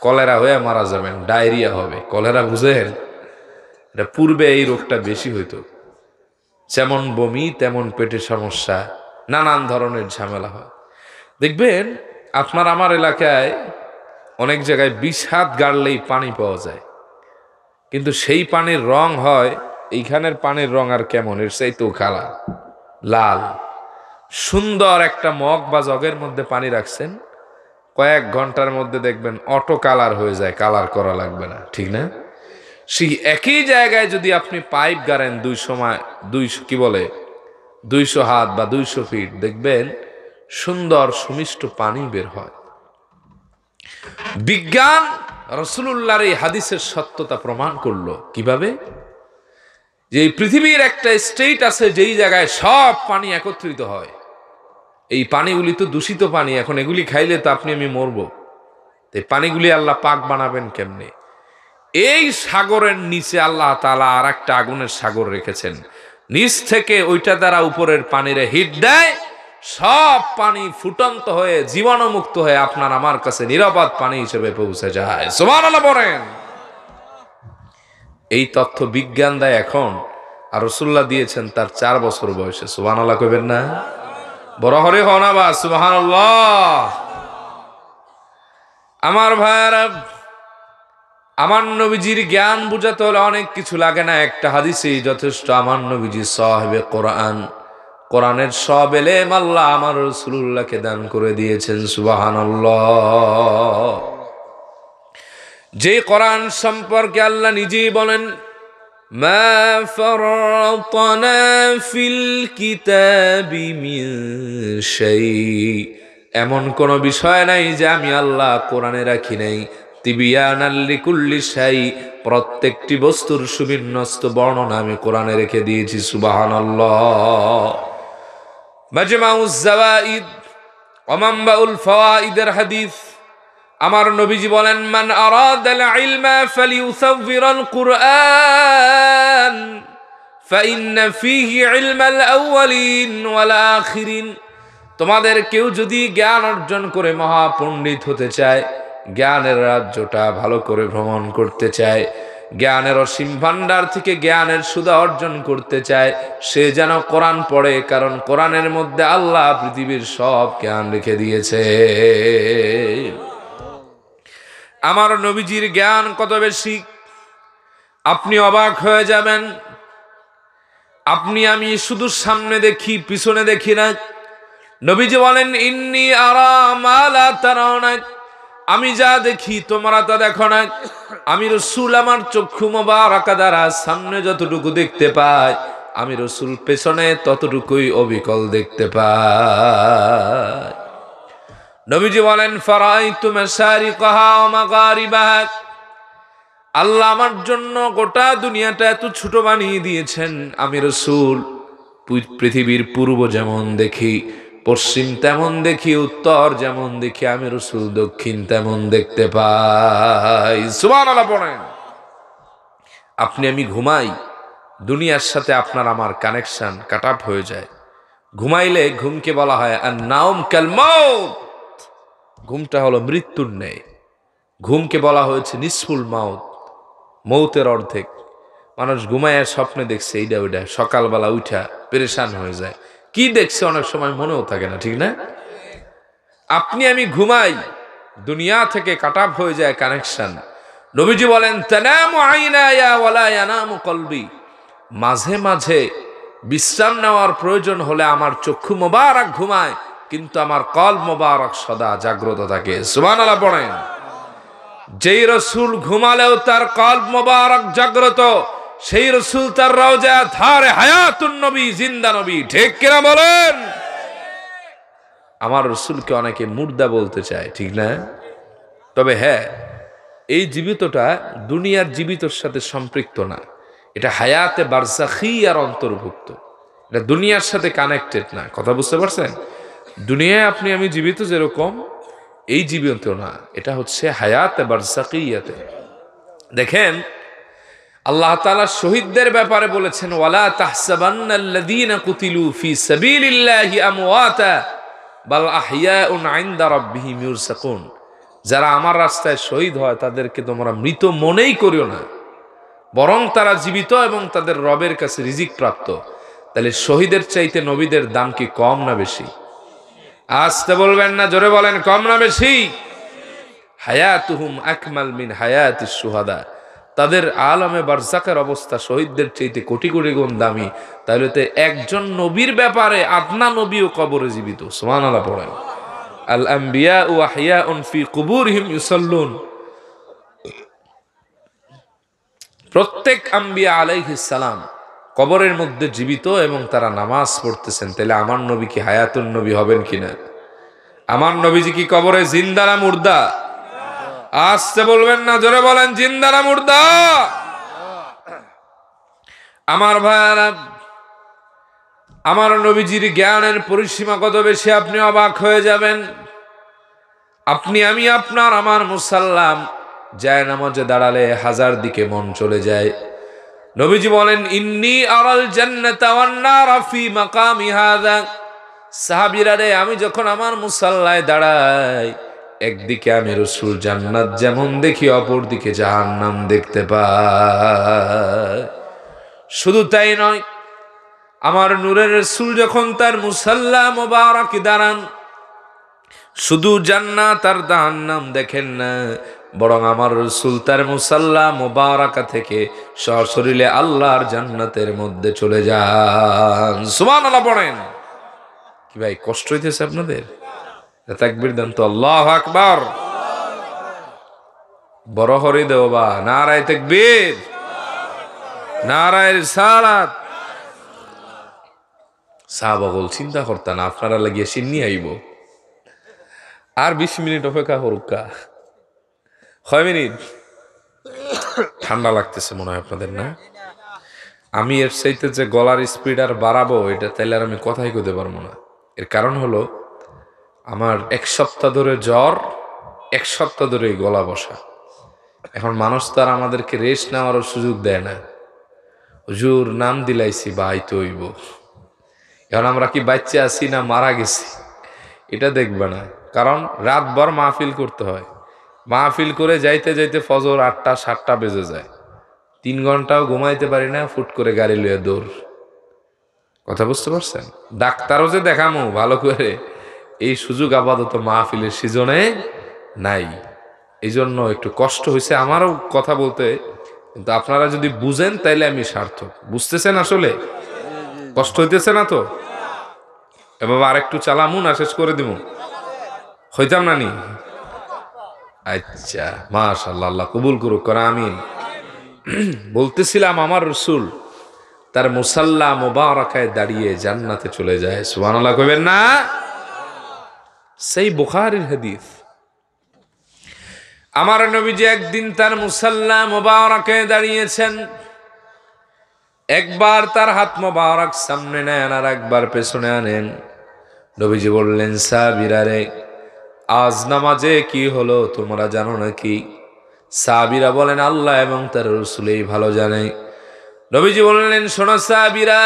কলেরা হয়ে মারা যাবেন, ডায়রিয়া হবে। কলেরা বুঝেন? এটা পূর্বে এই রোগটা বেশি হইতো, যেমন বমি তেমন পেটের সমস্যা, নানান ধরনের ঝামেলা হয়। দেখবেন আপনার আমার এলাকায় অনেক জায়গায় 20 হাত গাড়লেই পানি পাওয়া যায়, কিন্তু সেই পানির রং হয়, এইখানের পানির রং আর কেমন, এর চাইতেও কালা, লাল। সুন্দর একটা মগ বা জগের মধ্যে পানি রাখছেন, কয়েক ঘন্টার মধ্যে দেখবেন অটো কালার হয়ে যায়, কালার করা লাগবে না। ঠিক না? সেই একই জায়গায় যদি আপনি পাইপ গাড়েন 200 হাত বা 200 ফিট, দেখবেন সুন্দর সুমিষ্ট পানি বের হয়। বিজ্ঞান রাসূলুল্লাহর এই হাদিসের সত্যতা প্রমাণ করলো। কিভাবে? যে এই পৃথিবীর একটা স্টেট আছে যেই জায়গায় সব পানি একত্রিত হয়। এই পানিগুলি তো দূষিত পানি, এখন এগুলি খাইলে তো আপনি আমি মরবো। এই পানিগুলি আল্লাহ পাক বানাবেন কেমনে? এই সাগরের নিচে আল্লাহ তাআলা আর একটা আগুনের সাগর রেখেছেন, নিচ থেকে ওইটা দ্বারা উপরের পানিরে হিট দেয়, সব পানি ফুটন্ত হয়ে জীবাণুমুক্ত হয়ে আপনার আমার কাছে নিরাপদ পানি হিসেবে পৌঁছে যায়। সুবহানাল্লাহ বলেন। এই তথ্য বিজ্ঞান দেয় এখন, আর রাসূলুল্লাহ দিয়েছেন তার 4 বছর বয়সে। সুবহানাল্লাহ কইবেন না? বড় হরে হনা বা সুবহানাল্লাহ। আমার ভাইরা, আমার নবীজির জ্ঞান বুঝাতে হলে অনেক কিছু লাগে না, একটা হাদিসেই যথেষ্ট। আমার নবীজি সাহেবে কোরআন, কোরআনের সব এলেম আল্লাহ আমার রাসূলুল্লাহকে দান করে দিয়েছেন। সুবহানাল্লাহ। যে কোরআন সম্পর্কে আল্লাহ নিজেই বলেন মা ফারাতনা ফিল কিতাবি মিন শাই, এমন কোন বিষয় নাই যে আমি আল্লাহ কোরআনে রাখি নাই। তিবিয়ানাল লিকুল্লি শাই, প্রত্যেকটি বস্তুর সুবিন্যস্ত বর্ণনা আমি কোরআনে রেখে দিয়েছি। সুবহানাল্লাহ। মাজমাউজ জাওয়াইদ ওয়া মানবাউল ফাওয়াইদের হাদিস, আমার নবীজি বলেন, মান আরাদাল ইলমা ফালিউসাউবিরাল কুরআন ফাইন্না ফীহি ইলমাল আউয়ালিন ওয়াল আখিরিন। তোমাদের কেউ যদি জ্ঞান অর্জন করে মহাপণ্ডিত হতে চায়, জ্ঞানের রাজ্যটা ভালো করে ভ্রমণ করতে চায়, জ্ঞানের অসীম ভান্ডার থেকে জ্ঞানের সুধা অর্জন করতে চায়, সে যেন কোরআন পড়ে, কারণ কোরআনের মধ্যে আল্লাহ পৃথিবীর সব জ্ঞান রেখে দিয়েছে। আমার নবীজির জ্ঞান কত বেশি, আপনি অবাক হয়ে যাবেন। আপনি আমি শুধু সামনে দেখি, পিছনে দেখি না। নবীজি বলেন, ইন্নী আরা মা লা তারাউনা, আমি যা দেখি তোমরা তা দেখো না। আমি রাসূল আমার চক্ষু মোবারকা দ্বারা সামনে যতটুকু দেখতে পাই, আমি রাসূল পেছনে ততটুকুই অবিকল দেখতে পাই। নবীজি বলেন, ফারাইতু মাশারিকাহা ওয়া মাগারিবাহা, আল্লাহ আমার জন্য গোটা দুনিয়াটা এত ছোট বানিয়ে দিয়েছেন। আমি রাসূল পৃথিবীর পূর্ব যেমন দেখি, পশ্চিম তেমন দেখি, উত্তর যেমন দেখি, আমি রাসূল দক্ষিণ তেমন দেখতে পাই। সুবহানাল্লাহ পড়েন। আপনি আমি ঘুমাই, দুনিয়ার সাথে আপনার আমার কানেকশন কাট আপ হয়ে যায়। ঘুমাইলে ঘুমকে বলা হয় আন-নাওম কাল মাউত, ঘুমটা হলো মৃত্যুর ন্যায়। ঘুমকে বলা হয়েছে নিসফুল মাউত, মৌতের অর্ধেক। মানুষ ঘুমায় স্বপ্নে দেখছে এইটা ওইটা, সকালবেলা উঠা পেরেশান হয়ে যায়, কি দেখছে অনেক সময় মনেও থাকে না, ঠিক না? আপনি আমি ঘুমাই, দুনিয়া থেকে কাট আপ হয়ে যায় কানেকশন। নবীজি বলেন, তানামু আইনায়া ওয়ালা ইয়ানামু কলবি, মাঝে মাঝে বিশ্রাম নেওয়ার প্রয়োজন হলে আমার চক্ষু মোবারক ঘুমায়, কিন্তু আমার কলব মোবারক সদা জাগ্রত থাকে। সুবহানাল্লাহ পড়েন। যেই রাসূল ঘুমালেও তার কলব মোবারক জাগ্রত, সেই রাসূল তার রওজা ধারে হায়াতুন নবী, জিন্দা নবী, ঠিক কিনা বলেন? আমার রাসূলকে অনেকে মুর্দা বলতে চায়, ঠিক না? তবে হ্যাঁ, এই জীবিতটা দুনিয়ার জীবিতর সাথে সম্পৃক্ত না, এটা হায়াতে বারজাখিয়ার অন্তর্ভুক্ত, এটা দুনিয়ার সাথে কানেক্টেড না। কথা বুঝতে পারছেন? দুনিয়ায় আপনি আমি জীবিত যেরকম, এই জীবিত না, এটা হচ্ছে হায়াতে বারজাখিয়াতে। দেখেন, আল্লাহ তাআলা শহীদদের ব্যাপারে বলেছেন, ওয়ালা তাহসাবান্নাল্লাযীনা কুতিলু ফি সাবিলিল্লাহি আমওয়াতা বাল আহইয়াউন ইনদা রাব্বিহিম ইউরযাকুন, যারা আমার রাস্তায় শহীদ হয় তাদেরকে তোমরা মৃত মনেই করিও না, বরং তারা জীবিত এবং তাদের রবের কাছে রিজিক প্রাপ্ত। তাহলে শহীদের চাইতে নবীদের দাম কি কম না বেশি? আসতে বলবেন না, জোরে বলেন, কম না বেশি? হায়াতুহুম আকমাল মিন হায়াতিশ শুহাদা, তাদের আলমে বারজাকের অবস্থা শহীদদের চাইতে কোটি কোটি গুণ দামি। তাহলে তো একজন নবীর ব্যাপারে আদনা নবীও কবরে জীবিত। সুবহানাল্লাহ পড়েন। আল আম্বিয়া ওয়া আহইয়াউন ফি কুবুরিহিম ইউসাল্লুন, প্রত্যেক আম্বিয়া আলাইহিস সালাম কবরের মধ্যে জীবিত এবং তারা নামাজ পড়তেছেন। তাহলে আমার নবী কি হায়াতুন নবী হবেন কিনা? আমার নবীজি কি কবরে জিন্দা না মুর্দা? আসতে বলবেন না, জোরে বলেন, জিন্দা না মুর্দা? আমার ভাইয়ারা, আমার নবীজির জ্ঞানের পরিসীমা কত বেশি আপনি অবাক হয়ে যাবেন। আপনি আমি আপনার আমার মুসাল্লাম যায় নামাজে দাঁড়ালে হাজার দিকে মন চলে যায়। নবীজি বলেন, ইন্নী আরাল জান্নাতা ওয়ান নারা ফি মাকামি হাযা, সাহাবীরা রে, আমি যখন আমার মুসাল্লায় দাঁড়াই, একদিকে আমি রাসূল জান্নাত যেমন দেখি, অপর দিকে জাহান্নাম দেখতে পাই। শুধু তাই নয়, আমার নূরের রাসূল যখন তার মুসাল্লা মোবারক দাঁড়ান, শুধু জান্নাত আর জাহান্নাম দেখেন না, বরং আমার রাসূল তার মুসাল্লা মোবারকা থেকে সশরীরে আল্লাহর জান্নাতের মধ্যে চলে যান। সুবহানাল্লাহ পড়েন। কি ভাই, কষ্ট হইতেছে আপনাদের? তাকবীর দেন তো, আল্লাহু আকবার। বড় হরি দেও বা নারায়ে তাকবীর, নারায়ে রিসালাত। সাহাবাগণ চিন্তা করতেন আপনারা লাগিয়ে সিন্নি আইব, আর 20 মিনিট অপেক্ষা করুকা, কয় মিনিট? ঠান্ডা লাগতেছে মনে হয় আপনাদের, না? আমি এর চাইতে যে গলার স্পিড আর বাড়াবো, এটা তাইলে আর আমি কথাই কইতে পারবো না। এর কারণ হলো আমার 1 সপ্তাহ ধরে জ্বর, 1 সপ্তাহ ধরে গলা বসা। এখন মানুষ তো আর আমাদেরকে রেস্ট নেওয়ারও সুযোগ দেয় না। হুজুর নাম দিলাইছি বা আইতে হইব। এখন আমরা কি বাচ্চা আছি না মারা গেছি এটা দেখবে না, কারণ রাতভর মাহফিল করতে হয়। মাহফিল করে যাইতে যাইতে ফজর 8টা 7টা বেজে যায়, 3 ঘন্টাও ঘুমাইতে পারি না, ফুট করে গাড়ি লইয়া দৌড়। কথা বুঝতে পারছেন? ডাক্তারও যে দেখামো ভালো করে, এই সুযোগ আপাতত মাহফিলের সিজনে নাই। এই জন্য একটু কষ্ট হয়েছে আমারও কথা বলতে, কিন্তু আপনারা যদি বুঝেন তাইলে আমি সার্থক। বুঝতেছেন আসলে? কষ্ট হইতেছে না তো? এবার আরেকটু চালামু না শেষ করে দিব? হইতাম না নি? আচ্ছা, মাশাআল্লাহ, আল্লাহ কবুল করুক, করা আমিন। বলতেছিলাম আমার রসুল তার মুসাল্লা মুবারাকায় দাঁড়িয়ে জান্নাতে চলে যায়। সুবহানাল্লাহ কইবেন না? সেই বুখারীর হাদিস। আমার নবীজি একদিন তার মুসাল্লা মুবারাকায় দাঁড়িয়েছেন, একবার তার হাত মুবারক সামনে নেন আর একবার পেছনে আনেন। নবীজি বললেন, সাহাবীরা রে, আজ নামাজে কি হলো তোমরা জানো নাকি? সাহাবীরা বলেন, আল্লাহ এবং তার রাসূলই ভালো জানে। নবীজি বললেন, শোনো সাহাবীরা,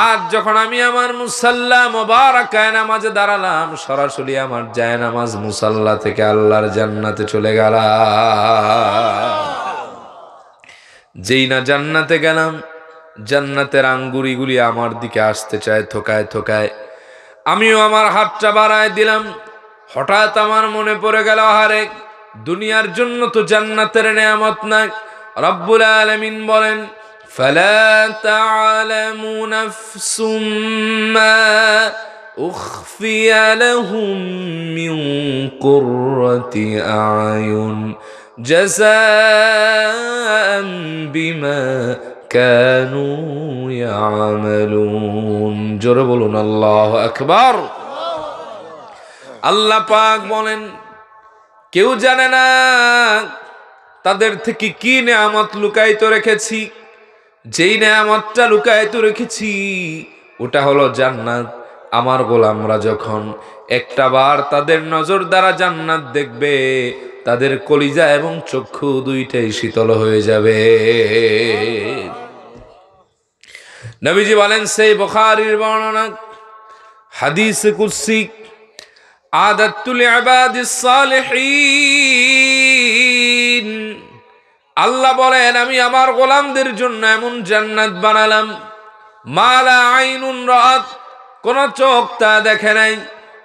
আজ যখন আমি আমার মুসাল্লা মুবারাকায় নামাজে দাঁড়ালাম, সরাসরি আমার জায়নামাজ মুসাল্লা থেকে আল্লাহর জান্নাতে চলে গেলাম। যেই না জান্নাতে গেলাম, জান্নাতের আঙ্গুরিগুলি আমার দিকে আসতে চায় থোকায় থোকায়। আমিও আমার হাতটা বাড়ায় দিলাম। হঠাৎ আমার মনে পড়ে গেল, আরে দুনিয়ার জন্য তো জান্নাতের নেয়ামত নাই। রব্বুল আলামিন বলেন, ফালা তা'লামু নাফসুম মা উখফিয়া লাহুম মিন কুররাতি আ'য়ুন জাযাআন বিমা কানু ইয়ামালুন। জোরে বলুন আল্লাহু আকবার। আল্লাহ পাক বলেন, কেউ জানে না তাদের থেকে কি নেয়ামত লুকায়িত রেখেছি। যেই নেয়ামতটা লুকায়িত রেখেছি ওটা হলো জান্নাত। আমার গোলামরা যখন একটা বার তাদের নজর দ্বারা জান্নাত দেখবে, তাদের কলিজা এবং চক্ষু দুইটাই শীতল হয়ে যাবে। নবীজি বলেন, সেই বুখারীর বর্ণনা, হাদিসে কুদসি, আদাতু লিইবাদিস সালিহিন, আল্লাহ বলেন, আমি আমার গোলামদের জন্য এমন জান্নাত বানালাম, মা লা আইনুন রাআত, কোন চোখ তা দেখে নাই,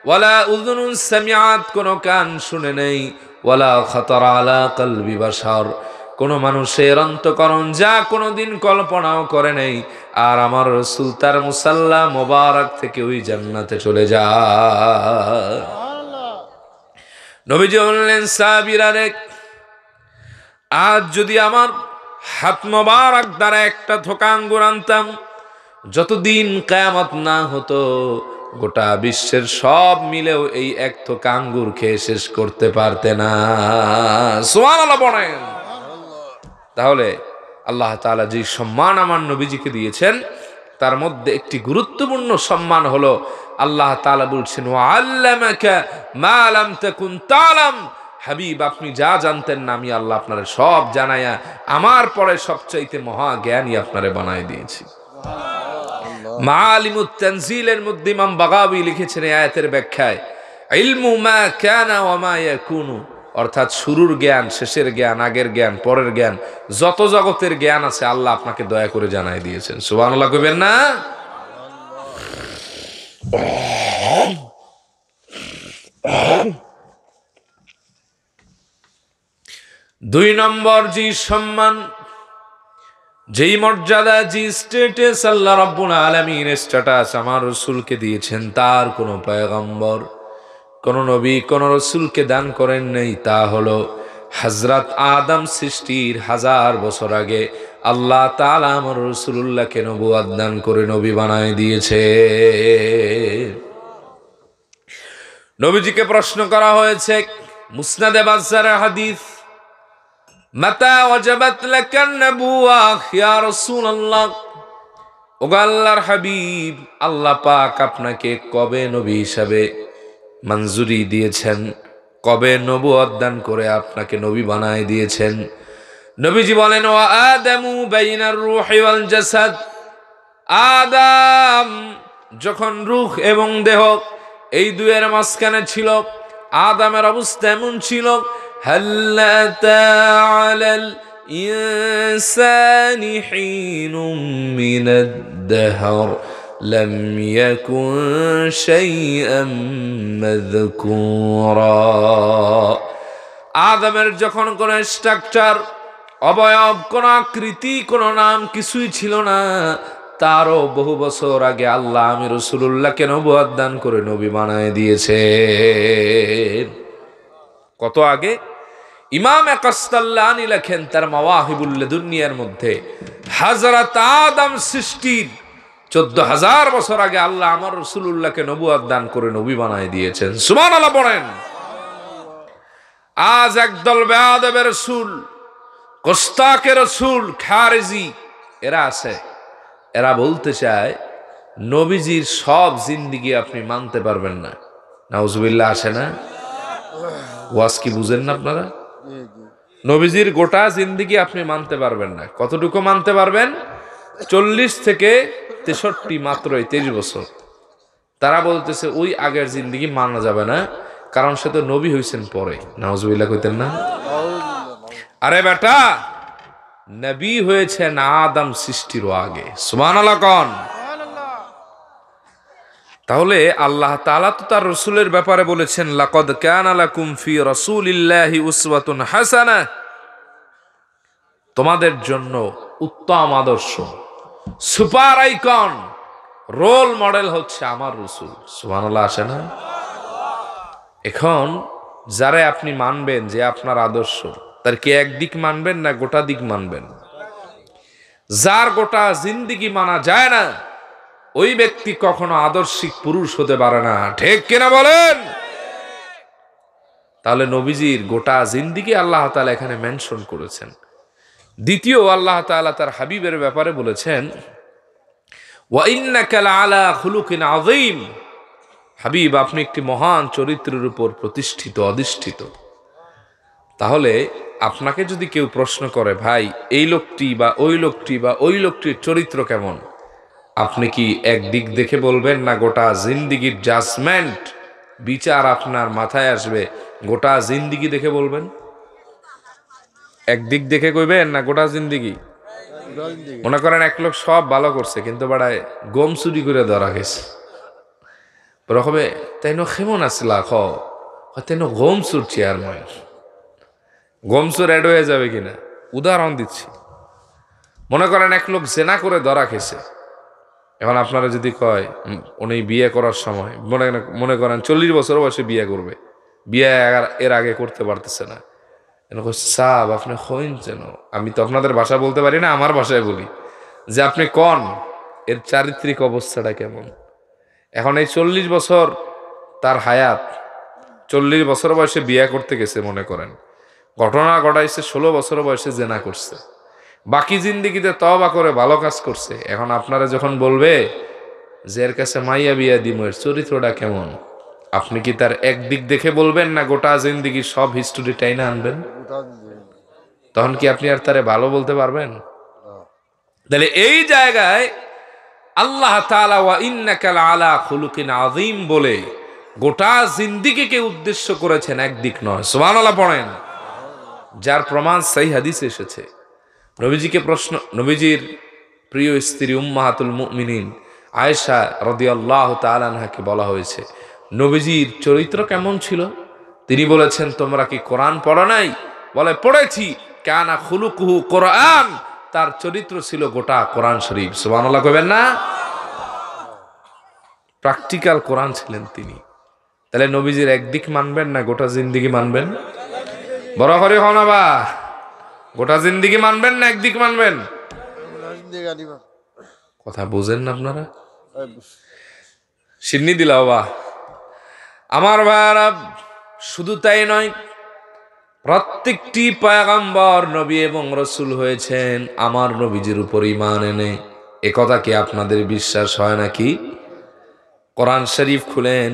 ওয়ালা উযুনুন সামিআত, কোন কান শুনে নাই, ওয়ালা খাতারা আলা কলবি বাশার, কোন মানুষের অন্তঃকরণ যা কোনদিন কল্পনাও করে নাই। আর আমার রাসূল তার মুসাল্লা মুবারক থেকে ওই জান্নাতে চলে যায়। নবীজি বললেন, সাহাবীরা রে, আজ যদি আমার হাত মোবারক দ্বারা একটা থোকা আঙ্গুর আনতাম, যতদিন কিয়ামত না হতো গোটা বিশ্বের সব মিলেও এই এক থোকা আঙ্গুর খেয়ে শেষ করতে পারতে না। সুবহানাল্লাহ বলেন। তাহলে আল্লাহ তাআলা যে সম্মান আমার নবীজিকে দিয়েছেন, তার মধ্যে একটি গুরুত্বপূর্ণ সম্মান হলো, আল্লাহ তাআলা বলছেন, ওয়া আল্লামাকা মা লাম তাকুন তা'লাম, হাবিব আপনি যা জানতেন না আমি আল্লাহ আপনারে সব জানায়া আমার পরে সবচাইতে মহা জ্ঞানী আপনারে বানাই দিয়েছি। মাআলিমুত তানজিলের মধ্যে ইমাম বাগাবী লিখেছেন এই আয়াতের ব্যাখ্যায়, ইলমু মা কানা ওয়া মা ইয়াকুনু, অর্থাৎ শুরুর জ্ঞান, শেষের জ্ঞান, আগের জ্ঞান, পরের জ্ঞান, যত জগতের জ্ঞান আছে আল্লাহ আপনাকে দয়া করে জানাই দিয়েছেন। সুবহানাল্লাহ কইবেন না? দুই নম্বর যে সম্মান, যেই মর্যাদা, যে স্ট্যাটাস আল্লাহ রাব্বুল আলামিন স্ট্যাটাস আমার রাসূলকে দিয়েছেন, তার কোনো পয়গম্বর, কোন নবী, কোন রাসূলকে দান করেন নাই। তা হলো হযরত আদম সৃষ্টির 1000 বছর আগে আল্লাহ তাআলা আমার রাসূলুল্লাহকে নবুয়ত দান করে নবী বানায় দিয়েছে। নবীজিকে প্রশ্ন করা হয়েছে, মুসনাদে বাজ্জারের হাদিস, মাতা ওয়াজাবাত লাকান নবুওয়াহ ইয়া রাসূলুল্লাহ, ওগো আল্লাহর হাবিব, আল্লাহ পাক আপনাকে কবে নবী হিসাবে মঞ্জুরি দিয়েছেন, কবে নবুয়ত দান করে আপনাকে নবী বানায় দিয়েছেন? নবীজি বলেন, ওয়া আদামু বাইনার রূহি ওয়াল জাসাদ, আদম যখন রূহ এবং দেহ এই দুয়ের মাঝখানে ছিল, আদমের অবস্থা এমন ছিল, হাল আতা আলাল ইনসানি হিনুম মিনাদ দাহর লাম ইয়াকুন শাইআম মাযকুরা। আদমের যখন কোন স্ট্রাকচার, অবয়ব, কোন আকৃতি, কোন নাম কিছুই ছিল না, তারও বহু বছর আগে আল্লাহ আমি রাসূলুল্লাহকে নবুয়ত দান করে নবী বানায় দিয়েছে। কত আগে? ইমাম কাসতাল্লানি লেখেন তার মাওয়াহিবুল লাদুনিয়ার মধ্যে, হযরত আদম সৃষ্টির 14,000 বছর আগে আল্লাহ আমার রাসূলুল্লাহকে নবুয়ত দান করে নবী বানায় দিয়েছেন। সুবহানাল্লাহ পড়েন। আজ একদল বেয়াদবের রাসূল, গোস্তাকের রাসূল, খারেজি এরা আছে, এরা বলতে চায় নবীজির সব জিন্দেগি আপনি মানতে পারবেন না। নাউজুবিল্লাহ, আসে না? ওয়াজ কি বুঝেন না আপনারা? নবীজির গোটা জিন্দেগি আপনি মানতে পারবেন না। কতটুকু মানতে পারবেন? 40 থেকে 63, মাত্র 23 বছর। তারা বলতেছে ওই আগের জিন্দেগি মানা যাবে না, কারণ সে তো নবী হইছেন পরে। নাউজুবিল্লাহ কইতেন না? আরে বেটা, নবী হয়েছেন আদম সৃষ্টিরও আগে। সুবহানাল্লাহ কোন? তাহলে আল্লাহ তাআলা তো তার রাসূলের ব্যাপারে বলেছেন, লাকাদ কানা লাকুম ফি রাসূলিল্লাহি উসওয়াতুন হাসানাহ, তোমাদের জন্য উত্তম আদর্শ, সুপার আইকন, রোল মডেল হচ্ছে আমার রাসূল। সুবহানাল্লাহ, আসে না? এখন যারে আপনি মানবেন যে আপনার আদর্শ, তার কি একদিক মানবেন না গোটা দিক মানবেন? যার গোটা জিন্দেগি মানা যায় না, ওই ব্যক্তি কখনো আদর্শিক পুরুষ হতে পারে না। ঠিক কিনা বলেন? তাহলে নবীজির গোটা জিন্দেগি আল্লাহ তাআলা এখানে মেনশন করেছেন। দ্বিতীয়, আল্লাহ তাআলা তার হাবিবের ব্যাপারে বলেছেন, ওয়া ইন্নাকা লাআলা খুলুকিন আযীম, হাবিব আপনি একটি মহান চরিত্রের উপর প্রতিষ্ঠিত, অধিষ্ঠিত। তাহলে আপনাকে যদি কেউ প্রশ্ন করে, ভাই এই লোকটি বা ওই লোকটি বা ওই লোকটির চরিত্র কেমন, আপনি কি একদিক দেখে বলবেন না গোটা জিন্দেগির জাজমেন্ট, বিচার আপনার মাথায় আসবে গোটা জিন্দেগি দেখে বলবেন? একদিক দেখে কইবেন না গোটা জিন্দেগি? মনে করেন এক লোক সব ভালো করছে, কিন্তু বাড়ায় গম চুরি করে ধরা গেছে, প্রথমে তাইনো কেমন আসলা তাইনো গম চুরছি, আর মই গম চুর অ্যাড হয়ে যাবে কিনা উদাহরণ দিচ্ছি। মনে করেন এক লোক জেনা করে ধরা খেয়েছে, এখন আপনারা যদি কয় উনি বিয়ে করার সময় মনে করেন 40 বছর বয়সে বিয়ে করবে, বিয়ে এর আগে করতে পারতেছে না, সাব আপনি হইন যেন, আমি তো আপনাদের ভাষা বলতে পারি না, আমার ভাষায় বলি যে আপনি কন এর চারিত্রিক অবস্থাটা কেমন। এখন এই 40 বছর তার হায়াত, 40 বছর বয়সে বিয়ে করতে গেছে, মনে করেন ঘটনা ঘটাইছে 16 বছর বয়সে জেনা করছে, বাকি জিন্দেগিতে তওবা করে ভালো কাজ করছে। এখন আপনারা যখন বলবে যে এর কাছে মাইয়া বিয়া দিমু, এর চরিত্রটা কেমন, আপনি কি তার একদিক দেখে বলবেন না গোটা জিন্দেগির সব হিস্টোরি টাইনা আনবেন? তখন কি আপনি আর তারে ভালো বলতে পারবেন? তাহলে এই জায়গায় আল্লাহ তাআলা ওয়া ইন্নাকা লাআলা খুলুকিন আযীম বলে গোটা জিন্দেগিকে উদ্দেশ্য করেছেন, একদিক নয়। সুবহানাল্লাহ পড়েন। যার প্রমাণ সহিহ হাদিসে এসেছে। নবীজিকে প্রশ্ন, নবীজির প্রিয় স্ত্রী উম্মাহাতুল মুমিনিন আয়েশা রাদিয়াল্লাহু তাআলা আনহাকে বলা হয়েছে নবীজির চরিত্র কেমন ছিল। তিনি বলেছেন, তোমরা কি কোরআন পড়ো নাই? বলে পড়েছি। কানা খুলুকুহু কোরআন, তার চরিত্র ছিল গোটা কোরআন শরীফ। সুবহানাল্লাহ কইবেন না? প্র্যাকটিক্যাল কোরআন ছিলেন তিনি। তাহলে নবীজির একদিক মানবেন না গোটা জিন্দেগি মানবেন? বড় করে হন বা গোটা জিন্দেগি মানবেন না একদিক মানবেন? কথা বুঝেন না আপনারা? সিন্নি দিলা বা আমার ভাইয়ারা, শুধু তাই নয়, প্রত্যেকটি পয়গম্বর নবী এবং রসুল হয়েছেন আমার নবীজির উপর ঈমান এনে। একথা কি আপনাদের বিশ্বাস হয় নাকি? কোরআন শরীফ খুলেন,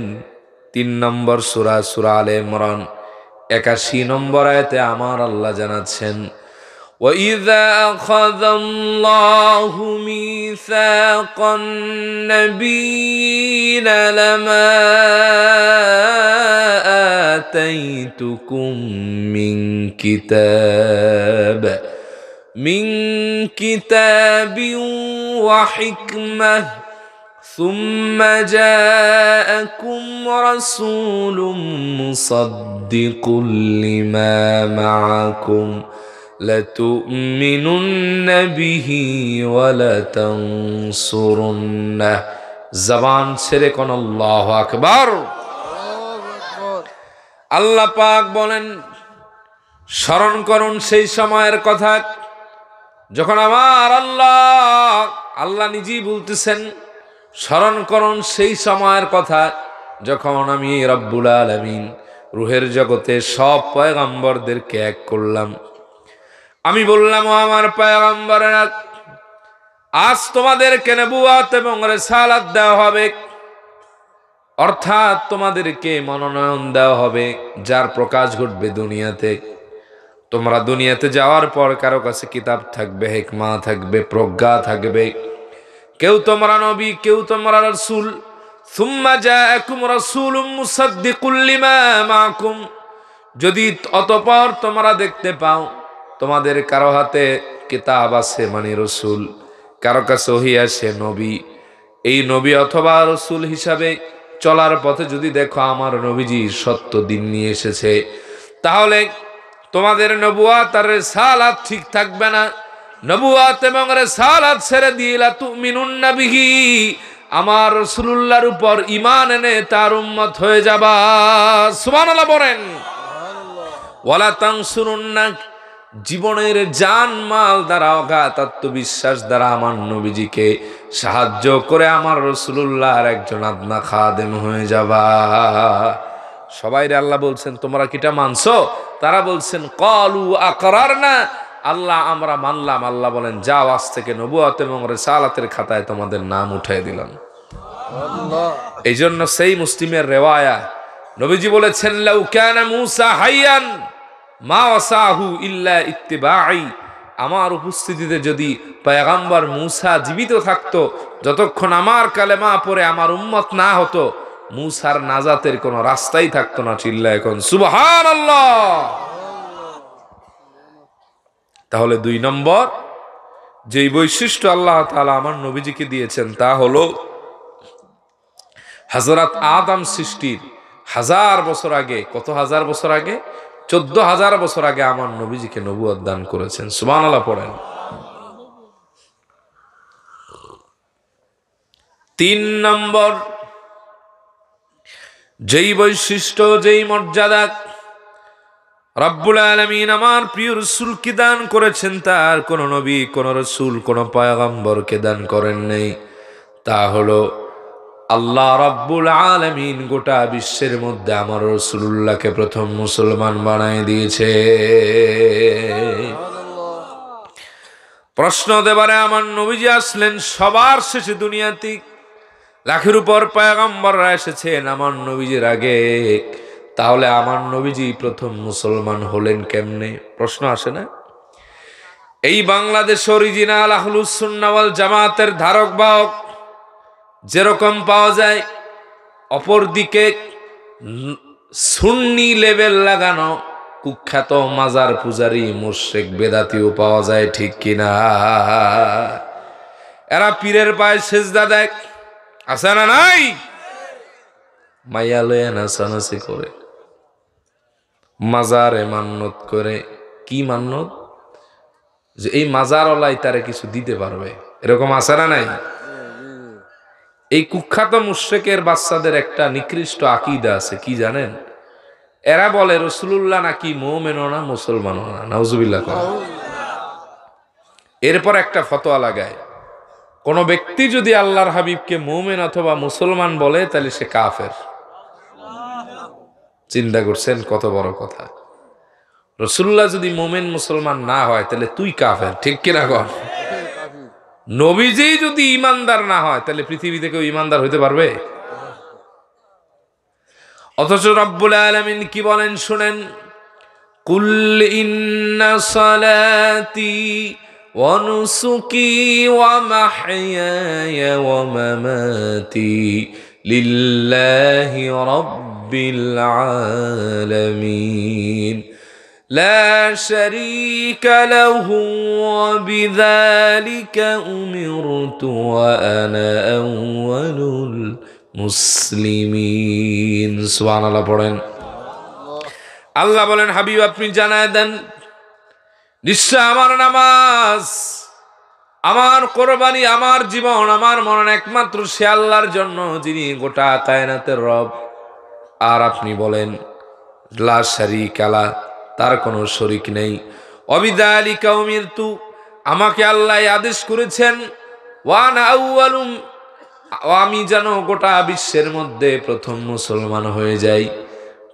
3 নম্বর সূরা, সূরা আলে ইমরান 81 নম্বর আয়াতে আমার আল্লাহ জানাচ্ছেন, وَإِذَا أَخَذَ اللَّهُ مِيثَاقَ النَّبِيِّينَ لَمَا آتَيْتُكُم مِّن كِتَابٍ وَحِكْمَةٍ ثُمَّ جَاءَكُمْ رَسُولٌ مُصَدِّقٌ لِّمَا مَعَكُمْ لَتُؤْمِنُنَّ بِهِ وَلَتَنصُرُنَّهُ। জবান ছেড়ে কোন আল্লাহু আকবার। আল্লাহ পাক বলেন, স্মরণ করুন সেই সময়ের কথা যখন আমার আল্লাহ নিজেই বলতেছেন, স্মরণ করুন সেই সময়ের কথা যখন আমি রব্বুল আলামিন রূহের জগতে সব পয়গম্বরদেরকে এক করলাম। আমি বললাম, ও আমার পয়গম্বরেরা, আজ তোমাদেরকে নবুয়ত এবং রিসালাত দেওয়া হবে, অর্থাৎ তোমাদেরকে মনোনয়ন দেওয়া হবে যার প্রকাশ ঘটবে দুনিয়াতে। তোমরা দুনিয়াতে যাওয়ার পর কারো কাছে কিতাব থাকবে, হিকমা থাকবে, প্রজ্ঞা থাকবে, কেউ তোমরা নবী, কেউ তোমরা রাসূল। সুম্মা জাআকুম রাসূলুম মুসাদ্দিকুল লিমা মাআকুম, যদি অতঃপর তোমরা দেখতে পাও তোমাদের কারো হাতে কিতাব আছে মানে রসুল, কারো কাছে ওহী আছে নবী, এই নবী অথবা রসুল হিসাবে চলার পথে যদি দেখো আমার নবীজি সত্য দিন নিয়ে এসেছে, তাহলে তোমাদের নবুয়ত আর রিসালাত ঠিক থাকবে না। নবুয়ত এবং রিসালাত ছেড়ে দিয়ে লা তুমিনুন্না বিহি, আমার রাসূলুল্লাহর উপর ঈমান এনে তার উম্মত হয়ে যাবা। সুবহানাল্লাহ বলেন। ওয়ালা তানসুরুন্না, জীবনের জান মাল দ্বারা, অগাধ আত্মবিশ্বাস দ্বারা আমার নবীজিকে সাহায্য করে আমার রাসূলুল্লাহর একজন আদনা খাদেম হয়ে যাবা। সবাইরে আল্লাহ বলছেন, তোমরা কিটা মানছো? তারা বলছেন ক্বালু আকরারনা, আল্লাহ আমরা মানলাম। আল্লাহ বলেন, যাও, আজ থেকে নবুয়ত এবং রিসালাতের খাতায় তোমাদের নাম উঠিয়ে দিলাম। এই জন্য সেই মুসলিমের রেওয়ায়া নবীজি বলেছেন, লাউ কানা মূসা হাইয়ান মা ওয়াসাহু ইল্লা ইত্তিবাই, আমার উপস্থিতিতে যদি পয়গম্বর মূসা জীবিত থাকতো, যতক্ষণ আমার কালেমা পড়ে আমার উম্মত না হতো, মূসার নাজাতের কোনো রাস্তাই থাকতো না। চিল্লায় এখন সুবহানাল্লাহ। তাহলে 2 নম্বর যেই বৈশিষ্ট্য আল্লাহ তাআলা আমার নবীজিকে দিয়েছেন তা হলো, হযরত আদম সৃষ্টির 1000 বছর আগে, কত হাজার বছর আগে? 14,000 বছর আগে আমার নবীজিকে নবুয়ত দান করেছেন। সুবহানাল্লাহ পড়েন। 3 নম্বর যেই বৈশিষ্ট্য, যেই মর্যাদা রব্বুল আলামিন আমার প্রিয় রাসূলকে দান করেছেন, তার কোন নবী, কোন রাসূল, কোন পয়গম্বরকে দান করেন নাই। তা হলো আল্লাহ রব্বুল আলামিন গোটা বিশ্বের মধ্যে আমার রাসূলুল্লাহকে প্রথম মুসলমান বানায় দিয়েছে। প্রশ্ন দেবারে আমার নবীজি আসলেন সবার শেষে দুনিয়াতে, লাখের উপর পয়গম্বররা এসেছেন আমার নবীজির আগে, তাহলে আমার নবীজি প্রথম মুসলমান হলেন কেমনে? প্রশ্ন আসে না? এই বাংলাদেশ অরিজিনাল আহলুস সুন্নাহ ওয়াল জামাতের ধারক বাহক যেরকম পাওয়া যায়, অপরদিকে সুন্নি লেবেল লাগানো কুখ্যাত মাজার পূজারী মুশরিক বেদাতিও পাওয়া যায়, ঠিক কিনা? এরা পীরের পায়ে সেজদা দেয়, আছে না নাই? মাইয়া লয়ে নাচানাচি করে, মাজারে মান্নত করে। কি মান্নত? যে এই মাজারওয়ালাই তারে কিছু দিতে পারবে, এরকম আছে না নাই? এই কুখ্যাত মুশরিকের বাচ্চাদের একটা নিকৃষ্ট আকীদা আছে, কি জানেন? এরা বলে রাসূলুল্লাহ নাকি মুমিনও না, মুসলমানও না। নাউজুবিল্লাহ। এরপর একটা ফতোয়া লাগায়, কোন ব্যক্তি যদি আল্লাহর হাবিবকে মুমিন অথবা মুসলমান বলে তাহলে সে কাফের। চিন্তা করছেন কত বড় কথা? রাসূলুল্লাহ যদি মুমিন মুসলমান না হয় তাহলে তুই কাফের, ঠিক কিনা কর? নবীজি যদি ইমানদার না হয় তাহলে পৃথিবীতে কেউ ইমানদার হইতে পারবে? অথচ রব্বুল আলামিন কি বলেন শুনেন, কুল ইন্না সালাতি ওয়া নুসুকি ওয়া মাহইয়ায়া ওয়া মামাতি লিল্লাহি রাব্বিল আলামিন লা শারীকা লাহু ওয়া বিযালিকা উমিরতু ওয়া আনা আউয়ালুল মুসলিমিন। সুবহানাল্লাহ পড়েন। আল্লাহ বলেন, হাবিব আপনি জানায় দেন, নিশ্চয় আমার নামাজ, আমার কোরবানি, আমার জীবন, আমার মরণ একমাত্র সে আল্লাহর জন্য যিনি গোটা কায়নাতের রব। আর আপনি বলেন লা শারীকা লা, তার কোনো শরীক নেই। অবিযালিকা উমিরতু, আমাকে আল্লাহ আদেশ করেছেন, ওয়া আনা আউয়ালুম, আমি যেন গোটা বিশ্বের মধ্যে প্রথম মুসলমান হয়ে যাই।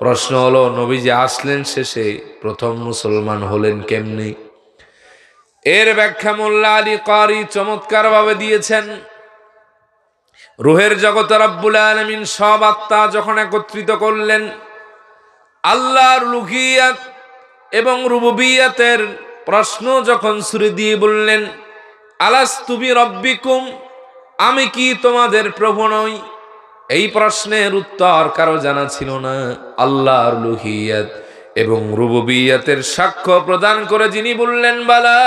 প্রশ্ন হলো, নবীজি আসলেন শেষে, প্রথম মুসলমান হলেন কেমনে? এর ব্যাখ্যা মোল্লা আলী কারি চমৎকার ভাবে দিয়েছেন। রূহের জগতে রব্বুল আলামিন সব আত্মা যখন একত্রিত করলেন, আল্লাহর উলুহিয়াত এবং রুবুবিয়াতের প্রশ্ন যখন ছুড়ে দিয়ে বললেন, আলাস্তু বিরব্বিকুম, আমি কি তোমাদের প্রভু নই? এই প্রশ্নের উত্তর কারো জানা ছিল না। আল্লাহর উলুহিয়াত এবং রুবুবিয়াতের সাক্ষ্য প্রদান করে যিনি বললেন, বালা,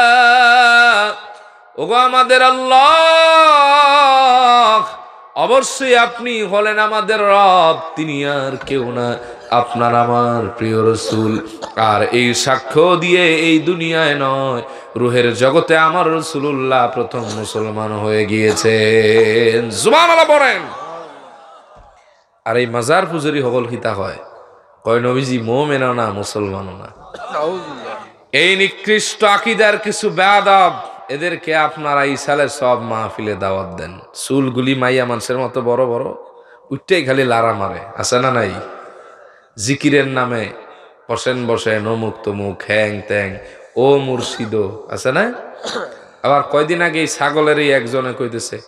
ওগো আমাদের আল্লাহ, অবশ্যই আপনি হলেন আমাদের রব, তিনি আর কেউ না, আপনার আমার প্রিয় রাসূল। আর এই সাক্ষ্য দিয়ে এই দুনিয়ায় নয়, রূহের জগতে আমার রাসূলুল্লাহ প্রথম মুসলমান হয়ে গিয়েছেন। সুবহানাল্লাহ পড়েন। আর এই মাজার পূজারি হগল কিতা হয়, কয় নবীজি মুমিনও না মুসলমানও না। এই নিকৃষ্ট আকীদার কিছু বেয়াদব, এদেরকে আপনারা ইসালে সব মাহফিলে দাওয়াত দেন। চুলগুলি মাইয়া মানুষের মতো বড় বড়, উঠতেই খালি লারা মারে, আছে না নাই? জিকিরের নামে বসেন বসেন, অমুক তমুক, হ্যাং ত্যাং, ও মুর্শিদ, আছে না? আবার কয়দিন আগে এই ছাগলেরই একজনে কইতেছে,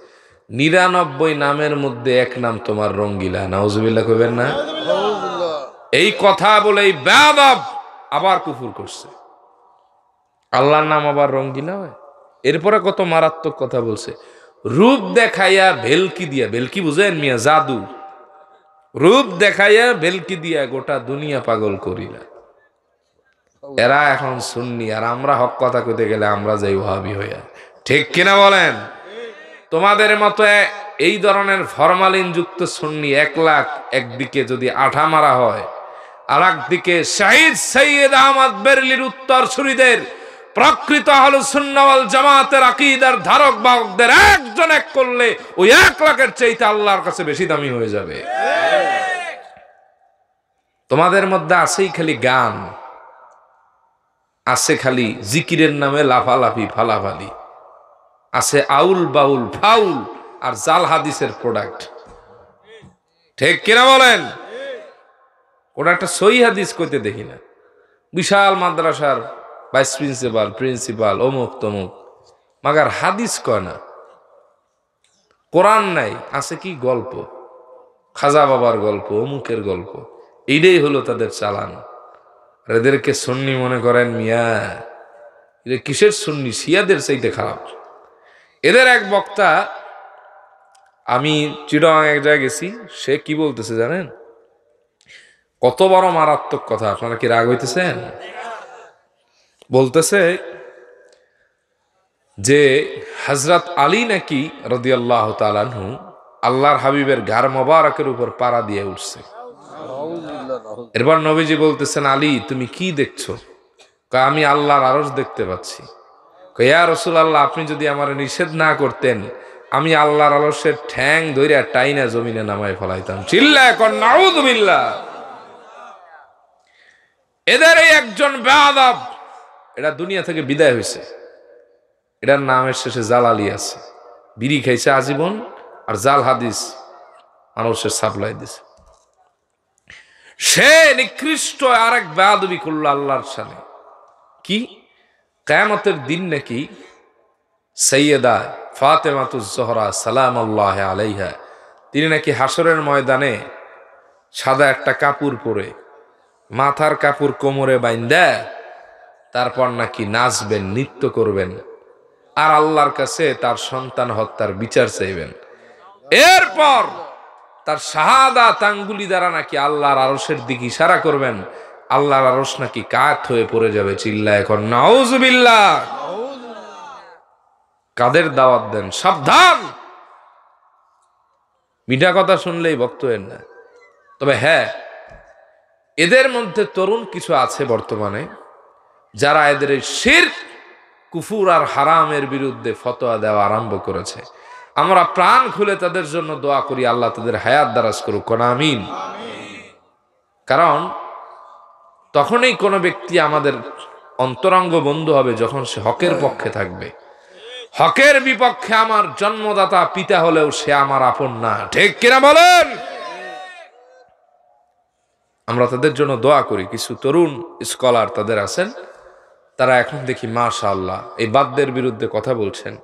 99 নামের মধ্যে এক নাম তোমার রঙ্গিলা। নাউজুবিল্লাহ কইবেন না? এই কথা বলে এই বেয়াদব আবার কুফর করছে। আল্লাহর নাম আবার রঙ্গিলা হয়? এরপরে কত মারাত্মক কথা বলছে, রূপ দেখাইয়া ভেলকি দিয়া, ভেলকি বুঝেন মিয়া? জাদু। রূপ দেখাইয়া ভেলকি দিয়া গোটা দুনিয়া পাগল করিলা। এরা এখন সুন্নি, আর আমরা হক কথা কইতে গেলে আমরা যাই ওয়াহাবি হইয়া, ঠিক কিনা বলেন? তোমাদের মতো এই ধরনের ফরমালিন যুক্ত সুন্নি 1 লাখ একদিকে যদি আঠা মারা হয়, আর একদিকে শহীদ সৈয়দ আহমদ বেরলির উত্তরসূরিদের প্রকৃত আহলুস সুন্নাহ ওয়াল জামাতের আকীদার ধারক বাহকদের একজন এক করলে ওই 1 লাখের চাইতে আল্লাহর কাছে বেশি দামি হয়ে যাবে। তোমাদের মধ্যে আছেই খালি গান, আছে খালি জিকিরের নামে লাফালাফি ফালাফালি, আছে আউল বাউল ফাউল আর জাল হাদিসের প্রোডাক্ট, ঠিক কিনা বলেন? ওটা একটা সহি হাদিস কইতে দেখি না। বিশাল মাদ্রাসার ভাইস প্রিন্সিপাল, প্রিন্সিপাল, অমুক তমুক, মাগার হাদিস কয় না, কোরআন নাই, আছে কি গল্প, খাজা বাবার গল্প, অমুকের গল্প, এইটাই হলো তাদের চালান। আর এদেরকে সুন্নি মনে করেন মিয়া? এদের কিসের সুন্নি? শিয়াদের চাইতে খারাপ। এদের এক বক্তা, আমি চিটাগাং এক জায়গায় গেছি, সে কি বলতেছে জানেন? কত বড় মারাত্মক কথা, আপনারা কি রাগ হইতেছেন? বলতেছে যে হযরত আলী নাকি রাদিয়াল্লাহু তাআলা আনহু আল্লাহর হাবিবের গার মোবারকের উপর পাড়া দিয়ে উঠছে। এরপর নবীজি বলতেছেন, আলী তুমি কি দেখছো? আমি আল্লাহর আরশ দেখতে পাচ্ছি। ইয়া রাসূলুল্লাহ, আপনি যদি আমার নিষেধ না করতেন, আমি আল্লাহর আরশের ঠ্যাং ধইরা টাইনা জমিনে নামায় ফলাইতাম। চিল্লায় কোন নাউযুবিল্লাহ। এদের এই একজন বেয়াদব, এটা দুনিয়া থেকে বিদায় হয়েছে। এটার নামের শেষে জালালি আছে, বিড়ি খাইছে আজীবন, আর জাল হাদিস মানুষের সাপ্লাই দিছে। সে নিকৃষ্ট আরেক বেয়াদবি করলো আল্লাহর সামনে। কি কিয়ামতের দিন নাকি সাইয়্যিদা ফাতেমাতুজ জোহরা সালামুল্লাহি আলাইহা তিনি নাকি হাসরের ময়দানে সাদা একটা কাপড় পরে মাথার কাপড় কোমরে বাইন্দা তারপর নাকি নাচবেন, নৃত্য করবেন, আর আল্লাহর কাছে তার সন্তান হত্যার বিচার চাইবেন। এরপর তার শাহাদাত আঙ্গুলি দ্বারা নাকি আল্লাহর আরশের দিকে ইশারা করবেন, আল্লাহর আরশ নাকি কাত হয়ে পড়ে যাবে। চিল্লায় এখন নাউজুবিল্লাহ। কাদের দাওয়াত দেন? সাবধান, মিঠা কথা শুনলেই ভক্ত হন না। তবে হ্যাঁ, এদের মধ্যে তরুণ কিছু আছে বর্তমানে যারা এদের শিরক, কুফুর আর হারামের বিরুদ্ধে ফতোয়া দেওয়া আরম্ভ করেছে। আমরা প্রাণ খুলে তাদের জন্য দোয়া করি, আল্লাহ তাদের হায়াত দারাজ করুক, আমিন। কারণ তখনই কোনো ব্যক্তি আমাদের অন্তরঙ্গ বন্ধু হবে যখন সে হকের পক্ষে থাকবে। হকের বিপক্ষে আমার জন্মদাতা পিতা হলেও সে আমার আপন না, ঠিক কিনা বলেন? আমরা তাদের জন্য দোয়া করি। কিছু তরুণ স্কলার তাদের আছেন, তারা এখন দেখি মাশাআল্লাহ এই বাদ্যের বিরুদ্ধে কথা বলছেন।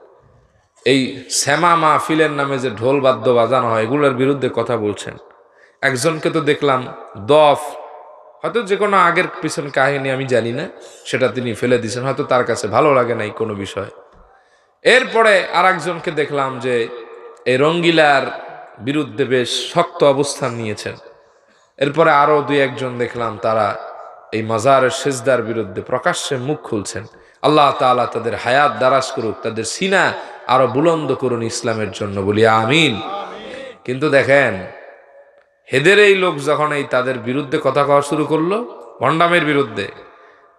এই শ্যামা মাহফিলের নামে যে ঢোল বাদ্য বাজানো হয় এগুলোর বিরুদ্ধে কথা বলছেন। একজনকে তো দেখলাম দফ, হয়তো যে কোনো আগের পিছন কাহিনী আমি জানি না, সেটা তিনি ফেলে দিয়েছেন, হয়তো তার কাছে ভালো লাগে নাই কোনো বিষয়। এরপরে আর একজনকে দেখলাম যে এই রঙ্গিলার বিরুদ্ধে বেশ শক্ত অবস্থান নিয়েছেন। এরপরে আরো দুই একজন দেখলাম তারা এই মাজারের সিজদার বিরুদ্ধে প্রকাশ্যে মুখ খুলছেন। আল্লাহ তাআলা তাদের হায়াত দারাজ করুক, তাদের সিনা আরো বুলন্দ করুন ইসলামের জন্য, বলি আমিন। কিন্তু দেখেন, হেদের এই লোক যখন এই তাদের বিরুদ্ধে কথা কওয়া শুরু করলো, ভণ্ডামের বিরুদ্ধে,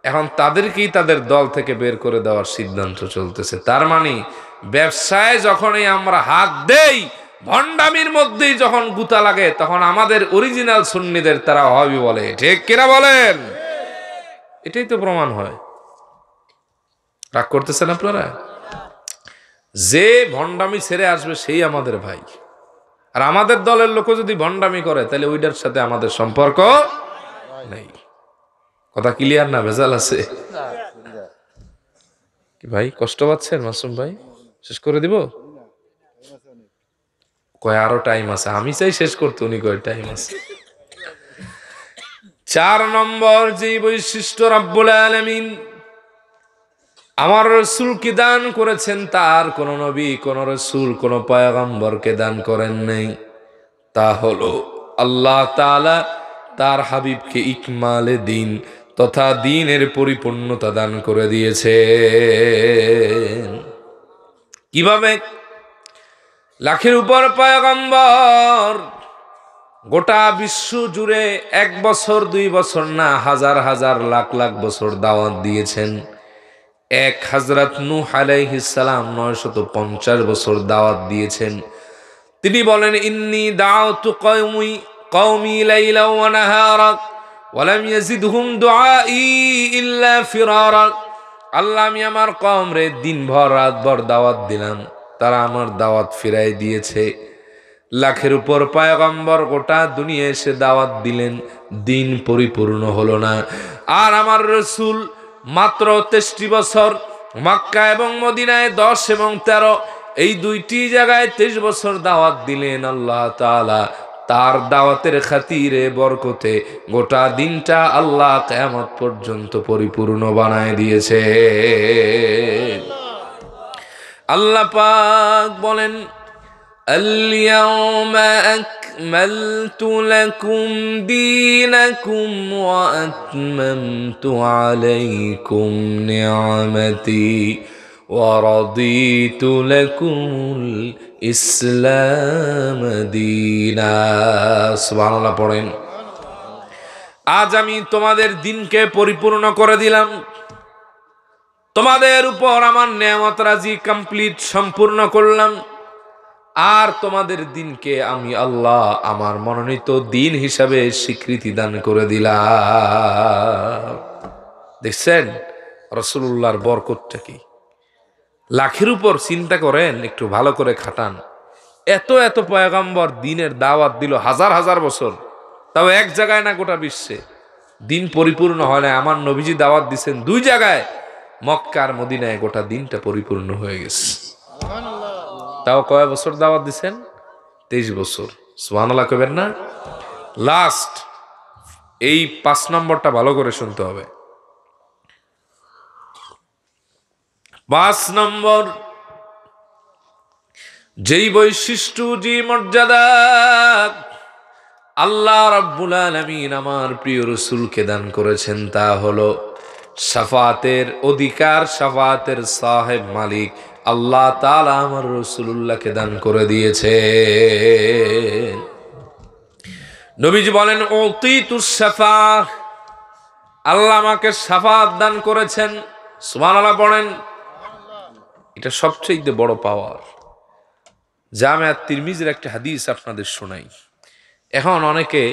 এখন তাদেরকেই তাদের দল থেকে বের করে দেওয়ার সিদ্ধান্ত চলতেছে। তার মানে ব্যবসায় যখনই আমরা হাত দেই, ভণ্ডামির মধ্যেই যখন গুতা লাগে, তখন আমাদের অরিজিনাল সুন্নিদের তারা ওয়াহাবি বলে, ঠিক কিনা বলেন? এটাই তো প্রমাণ হয়। রাগ করতেছেন আপনারা? যে ভণ্ডামি ছেড়ে আসবে সেই আমাদের ভাই, আর আমাদের দলের লোক যদি ভণ্ডামি করে তাহলে ওইটার সাথে আমাদের সম্পর্ক নেই। কথা ক্লিয়ার না? ভেজাল আছে কি ভাই? কষ্ট পাচ্ছেন মাসুম ভাই? শেষ করে দিব? কয় আরো টাইম আছে। আমি চাই শেষ করতে, উনি কয় টাইম আছে। 4 নম্বর যে বৈশিষ্ট্য রব্বুল আলামিন আমার রাসূলকে দান করেছেন, তার কোন নবী, কোন রাসূল, কোন পয়গম্বরকে দান করেন নাই, তা হলো আল্লাহ তাআলা তার হাবিবকে ইকমালে দিন তথা দ্বীনের পরিপূর্ণতা দান করে দিয়েছে। কিভাবে? লাখের উপর পয়গম্বর গোটা বিশ্ব জুড়ে 1 বছর 2 বছর না, হাজার হাজার লাখ লাখ বছর দাওয়াত দিয়েছেন। এক হযরত নূহ আলাইহিস সালাম 950 বছর দাওয়াত দিয়েছেন। তিনি বলেন, ইন্নী দাউতু কওমি লাইলা ওয়া নাহারা ওয়া লাম ইয়াজিদহুম দুআই ইল্লা ফিরারা। আল্লাহ, আমি আমার কওমরে দিনভর রাতভর দাওয়াত দিলাম, তারা আমার দাওয়াত ফিরাই দিয়েছে। লাখের উপর পয়গম্বর গোটা দুনিয়া এসে দাওয়াত দিলেন, দিন পরিপূর্ণ হলো না। আর আমার রাসূল মাত্র 63 বছর মক্কা এবং মদিনায় 10 এবং 13 এই দুইটি জায়গায় 23 বছর দাওয়াত দিলেন। আল্লাহ তাআলা তার দাওয়াতের খাতিরে বরকতে গোটা দিনটা আল্লাহ কিয়ামত পর্যন্ত পরিপূর্ণ বানায় দিয়েছে। আল্লাহ পাক বলেন, اليوم أكملت لكم دينكم وأتممت عليكم نعمتي ورضيت لكم الإسلام دينا। সুবহানাল্লাহ পড়েন। আজ আমি তোমাদের দিনকে পরিপূর্ণ করে দিলাম, তোমাদের উপর আমার নেয়ামত রাজি কমপ্লিট সম্পূর্ণ করলাম, আর তোমাদের দিনকে আমি আল্লাহ আমার মনোনীত দিন হিসাবে স্বীকৃতি দান করে দিলাম। দেখছেন রাসূলুল্লাহর বরকতটা কি? লাখের উপর চিন্তা করেন, একটু ভালো করে খাটান। এত এত পয়গম্বর দিনের দাওয়াত দিল হাজার হাজার বছর, তাও এক জায়গায় না, গোটা বিশ্বে। দিন পরিপূর্ণ হয় না। আমার নবীজি দাওয়াত দিচ্ছেন 2 জায়গায়, মক্কা আর মদিনায়, গোটা দিনটা পরিপূর্ণ হয়ে গেছে। তাও কয় বছর দাওয়াত দিচ্ছেন? 23 বছর। সুবহানাল্লাহ কইবেন না? লাস্ট এই 5 নম্বরটা ভালো করে শুনতে হবে। 5 নম্বর, যেই বৈশিষ্ট্য, যে মর্যাদা আল্লাহ রাব্বুল আলামিন আমার প্রিয় রাসূলকে দান করেছেন, তা হলো শাফাতের অধিকার, শাফাতের সাহেব মালিক আল্লাহ তাআলা আমার রাসূলুল্লাহকে দান করে দিয়েছে। নবীজি বলেন, উতিতুস শাফাআহ, আল্লাহ আমাকে শাফাত দান করেছেন। সুবহানাল্লাহ পড়েন। এটা সবচেয়ে বড় পাওয়ার। জামিআত তিরমিজির একটা হাদিস আপনাদের শোনাই। এখন অনেকে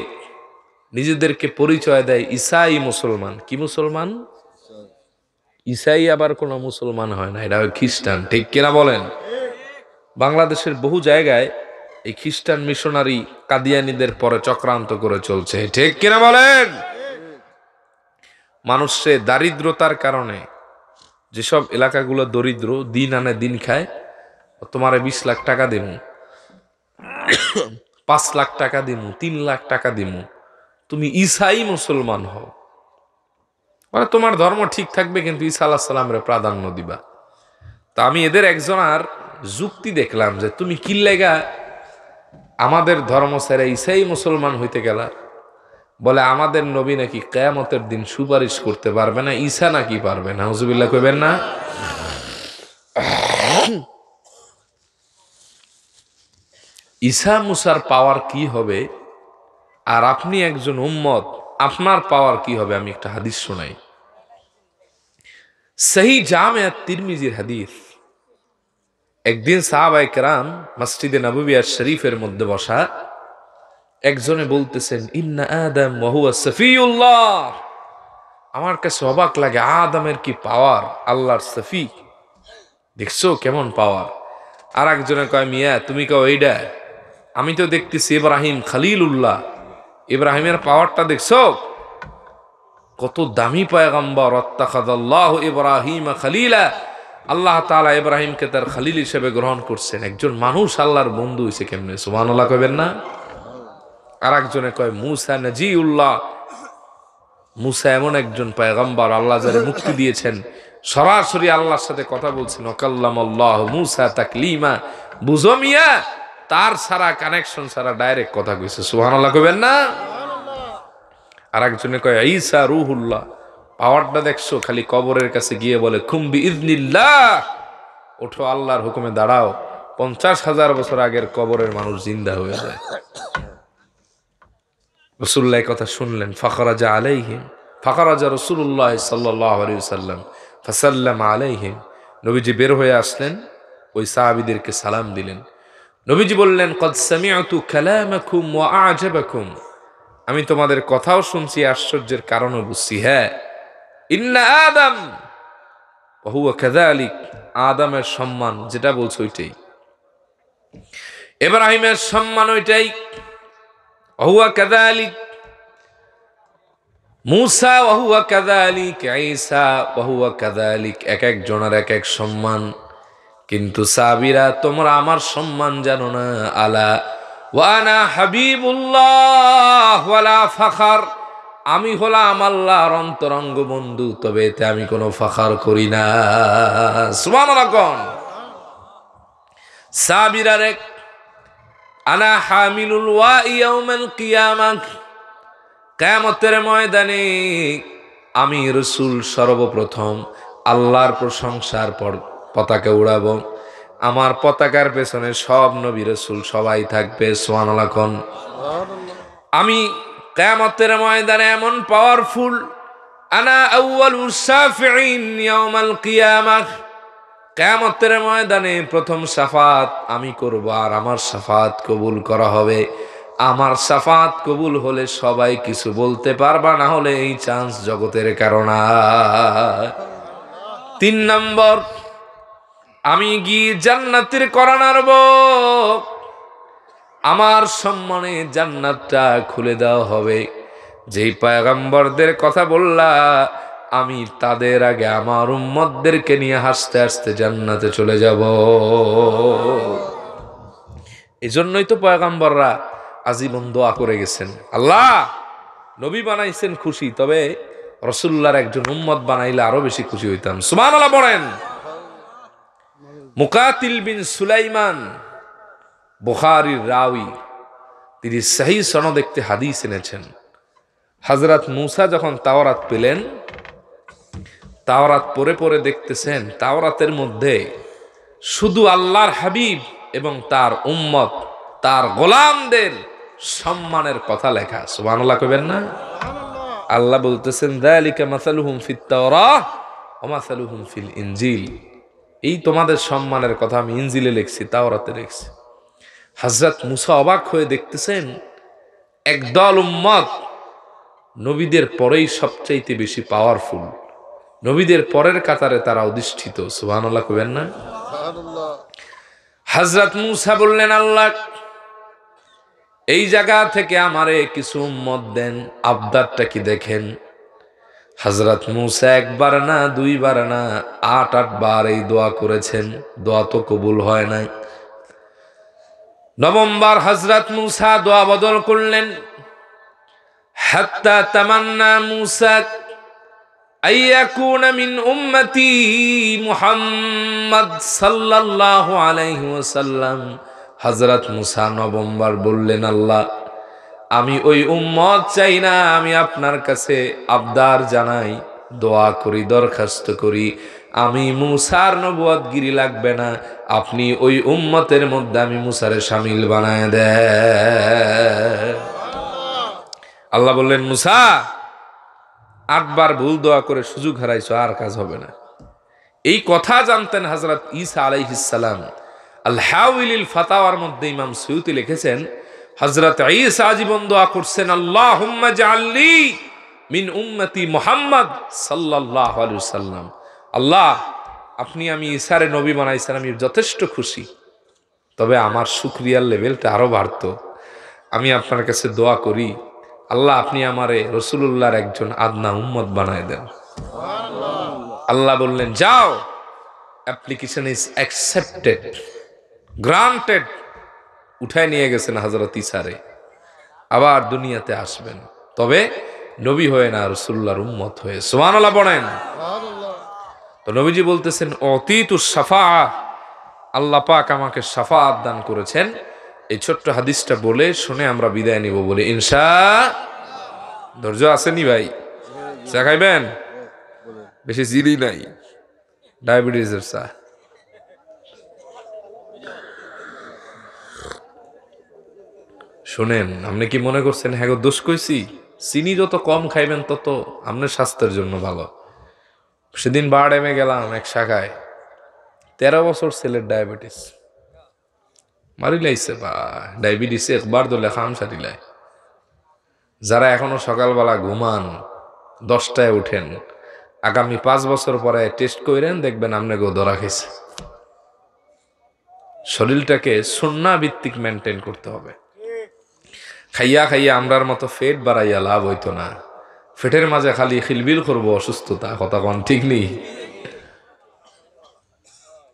নিজেদেরকে পরিচয় দেয় ঈসাই মুসলমান। কি মুসলমান? ঈসাই আবার কোনো মুসলমান হয় না, এটা খ্রিস্টান। ঠিক কিনা বলেন? বাংলাদেশের বহু জায়গায় এই খ্রিস্টান মিশনারি কাদিয়ানীদের পরে চক্রান্ত করে চলছে। ঠিক কিনা বলেন? মানুষের দারিদ্রতার কারণে, যেসব এলাকাগুলো দরিদ্র, দিন আনে দিন খায়, তোমারে 20 লাখ টাকা দিমু, 5 লাখ টাকা দিমু, 3 লাখ টাকা দিমু, তুমি ঈসাই মুসলমান হও, মানে তোমার ধর্ম ঠিক থাকবে কিন্তু ঈসা আলাইহিস সালামের প্রাধান্য দিবা। তা আমি এদের একজনার যুক্তি দেখলাম যে তুমি কি লাগা আমাদের ধর্ম ছেড়ে ঈসাই মুসলমান হইতে গেলা? বলে আমাদের নবী নাকি কিয়ামতের দিন সুপারিশ করতে পারবে না, ঈসা নাকি পারবে না। নাউজুবিল্লাহ কইবেন না? ঈসা মুসার পাওয়ার কি হবে আর আপনি একজন উম্মত, আপনার পাওয়ার কি হবে? আমি একটা হাদিস শোনাই, সহি জামিআত তিরমিজির হাদিস। একদিন সাহাবায়ে কেরাম মসজিদে নববী শরীফের মধ্যে বসা, একজনে বলতেছেন, ইন্না আদম ওয়া হুয়া সফিউল্লাহ। আমার কাছে অবাক লাগে, আদমের কি পাওয়ার, আল্লাহর সফি, দেখছো কেমন পাওয়ার। আর একজনে কয়, মিয়া তুমি কও এইডা, আমি তো দেখতেছি ইব্রাহিম খলিলুল্লাহ, ইব্রাহিমের পাওয়ারটা দেখছো, কত দামি পয়গম্বর, আত্তাখাযাল্লাহু ইব্রাহিম খলিলা, আল্লাহ তাআলা ইব্রাহিমকে তার খলিল হিসেবে গ্রহণ করছেন। একজন মানুষ আল্লাহর বন্ধু হইছে কেমনে? সুবহানাল্লাহ কইবেন না? আর একজনে কয় মুসা নজিউল্লাহ, মুসা এমন একজন পয়গম্বর, আল্লাহ যারে মুক্তি দিয়েছেন, সরাসরি আল্লাহর সাথে কথা বলছেন। ওয়াকাল্লামাল্লাহু মুসা তাকলিমা, বুঝো মিয়া, তার সারা কানেকশন সারা ডাইরেক্ট কথা কইছে। সুবহানাল্লাহ কইবেন না? আর একজনে কয় ঈসা রূহুল্লাহ, পাওয়ারটা দেখছো, খালি কবরের কাছে গিয়ে বলে কুম বিইযনিল্লাহ, ওঠো আল্লাহর হুকুমে দাঁড়াও, 50,000 বছর আগের কবরের মানুষ জিন্দা হয়ে যায়। রাসূলুল্লাহ কথা শুনলেন, ফাখরাজা আলাইহিম, ফাখরাজা রাসূলুল্লাহ সাল্লাল্লাহু আলাইহি ওয়াসাল্লাম ফাসাল্লামা আলাইহিম। নবীজি বের হয়ে আসলেন, ওই সাহাবীদেরকে সালাম দিলেন। নবীজি বললেন, কদ সামি'তু কালামাকুম ওয়া আ'জাবাকুম, আমি তোমাদের কথাও শুনছি, আশ্চর্যের কারণও বুঝছি। হ্যাঁ, ইন্না আদম ওয়া হুয়া কাযালিক, আদমের সম্মান যেটা বলছো ওইটাই, ইব্রাহিমের সম্মান ওইটাই, ওয়া হুয়া কাযালিক মুসা ওয়া হুয়া কাযালিক, ঈসা ওয়া হুয়া কাযালিক, এক এক জনের এক এক সম্মান। কিন্তু সাহাবীরা, তোমরা আমার সম্মান জানো না। আলা ওয়া আনা হাবিবুল্লাহ ওয়ালা ফাখর, আমি হলাম আল্লাহর অন্তরঙ্গ বন্ধু, তবে এতে আমি কোনো ফাখর করি না। সুবহানাল্লাহ কোন সাহাবীরা রে, আনা হামিলুল ওয়া ইয়াউমাল কিয়ামাহ, কিয়ামতের ময়দানে আমি রাসূল সর্বপ্রথম আল্লাহর প্রশংসার পর পতাকা উড়াবো। আমার পতাকার পেছনে সব নবী রাসূল সবাই থাকবে। সুবহানাল্লাহ কোন। আমি কিয়ামতের ময়দানে এমন পাওয়ারফুল, আনা আউয়ালুস শাফিঈন ইয়াউমাল কিয়ামাহ, কিয়ামতের ময়দানে প্রথম শাফাত আমি করব, আর আমার শাফাত কবুল করা হবে। আমার শাফাত কবুল হলে সবাই কিছু বলতে পারবা, না হলে এই চান্স জগতের কারণ। 3 নম্বর, আমি গিয়ে জান্নাতের কোরআন আরব, আমার সম্মানে জান্নাতটা খুলে দেওয়া হবে। যেই পয়গম্বরদের কথা বললা আমি তাদের আগে আমার উম্মতদেরকে নিয়ে হাসতে হাসতে জান্নাতে চলে যাব। এজন্যই তো পয়গম্বররা আজীবন দোয়া করে গেছেন, আল্লাহ নবী বানাইছেন খুশি, তবে রাসূলুল্লাহর একজন উম্মত বানাইলে আরো বেশি খুশি হইতাম। সুবহানাল্লাহ পড়েন। মুকাতিল বিন সুলাইমান বুখারীর রাওয়ী, তিনি সহিহ সনদ একটি হাদিস এনেছেন। হযরত মূসা যখন তাওরাত পেলেন, তাওরাত পড়ে পড়ে দেখতেছেন তাওরাতের মধ্যে শুধু আল্লাহর হাবিব এবং তার উম্মত, তার গোলামদের সম্মানের কথা লেখা। সুবহানাল্লাহ কইবেন না? আল্লাহ বলতেছেন যালিকা মাসালুহুম ফিত তাওরাহ ওয়া মাসালুহুম ফিল ইনজিল, এই তোমাদের সম্মানের কথা আমি ইনজিলে লিখছি, তাওরাতে লিখছি। হযরত মূসা অবাক হয়ে দেখতেছেন একদল উম্মত নবীদের পরেই সবচাইতে বেশি পাওয়ারফুল, নবীদের পরের কাতারে তারা অধিষ্ঠিত। সুবহানাল্লাহ কইবেন না? হযরত মূসা বললেন, আল্লাহ এই জায়গা থেকে আমারে কিছু উম্মত দেন, আবদারটা কি দেখেন। হযরত মূসা একবার না দুইবার না ৮ বার এই দোয়া করেছেন, দোয়া তো কবুল হয় নাই। নবমবার হযরত মূসা দোয়া বদল করলেন। হাত্তা তামান্না মূসা আইয়াকুনা মিন উম্মতি মুহাম্মদ সাল্লাল্লাহু আলাইহি ওয়াসাল্লাম। হযরত মূসা নবমবার বললেন, আল্লাহ আমি ওই উম্মত চাই না, আমি আপনার কাছে আবদার জানাই, দোয়া করি, দরখাস্ত করি, আমি মূসার নবুয়তগিরি লাগবে না, আপনি ওই উম্মতের মধ্যে আমি মূসারে শামিল বানায় দেন। আল্লাহ বললেন, মূসা ৮ বার ভুল দোয়া করে সুযোগ হারাইছো, আর কাজ হবে না। এই কথা জানতেন হযরত ঈসা আলাইহিস সালাম। আল হাওয়াইলিল ফাতাওয়ার মধ্যে ইমাম সুয়ুতি লিখেছেন, হযরত ঈসা জীবন দোয়া করছেন, আল্লাহুম্মা জাআলনি মিন উম্মতি মুহাম্মদ সাল্লাল্লাহু আলাইহি ওয়াসাল্লাম। আল্লাহ আপনি আমি ঈসারে নবী বানাইছেন, আমি যথেষ্ট খুশি, তবে আমার শুকরিয়ার লেভেলটা আরো বাড়তো। আমি আপনার কাছে দোয়া করি, আল্লাহ আপনি আমারে রাসূলুল্লাহর একজন আদনা উম্মত বানায় দেন। আল্লাহ বললেন, যাও, অ্যাপ্লিকেশন ইজ অ্যাকসেপ্টেড, গ্রান্টেড। উঠায় নিয়ে গেছেন হযরত ঈসারে, আবার দুনিয়াতে আসবেন, তবে নবী হয়ে না, রাসূলুল্লাহর উম্মত হয়ে। সুবহানাল্লাহ পড়েন। তো নবীজি বলতেছেন, অতীতুস শাফাআ, আল্লাহ পাক আমাকে শাফাআত দান করেছেন। এই ছোট্ট হাদিসটা বলে শুনে আমরা বিদায় নিব বলে ধৈর্য আসেনি ভাই? চা খাইবেন? বেশি জিরি নাই, ডায়াবেটিসের চা। শোনেন, আপনি কি মনে করছেন হ্যাঁ দোষ কইছি? চিনি যত কম খাইবেন তত আপনার স্বাস্থ্যের জন্য ভালো। সেদিন বারডেমে গেলাম এক শাখায়, 13 বছর ছেলের ডায়াবেটিস, মারি লাইছে বা ডায়াবেটিসে একবার দলে খাম সারিলাই। যারা এখনো সকালবেলা ঘুমান, 10টায় উঠেন, আগামী 5 বছর পরে টেস্ট করেন, দেখবেন আপনাকেও ধরা খেয়েছে। শরীরটাকে সুন্নাহ ভিত্তিক মেনটেন করতে হবে। খাইয়া খাইয়া আমরার মতো ফেট বাড়াইয়া লাভ হইতো না। ফেটের মাঝে খালি খিলবিল করবো অসুস্থতা, কথা কোন ঠিক নেই।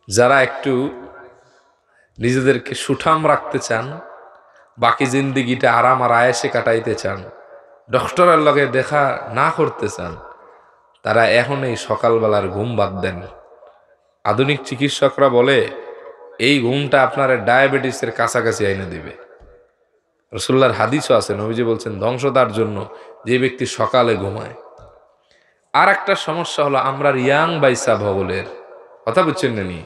যারা একটু নিজেদেরকে সুঠাম রাখতে চান, বাকি জিন্দিগিটা আরাম আর আয়েসে কাটাইতে চান, ডক্টরের লগে দেখা না করতে চান, তারা এখন এই সকালবেলার ঘুম বাদ দেন। আধুনিক চিকিৎসকরা বলে এই ঘুমটা আপনার ডায়াবেটিসের কাছাকাছি আইনে দিবে। রাসূলুল্লাহর হাদিসও আছে, নবীজি বলছেন ধ্বংসতার জন্য যে ব্যক্তি সকালে ঘুমায়। আর একটা সমস্যা হলো আমরা ইয়াং বাইসা ভবলের কথা বুঝছেন নি,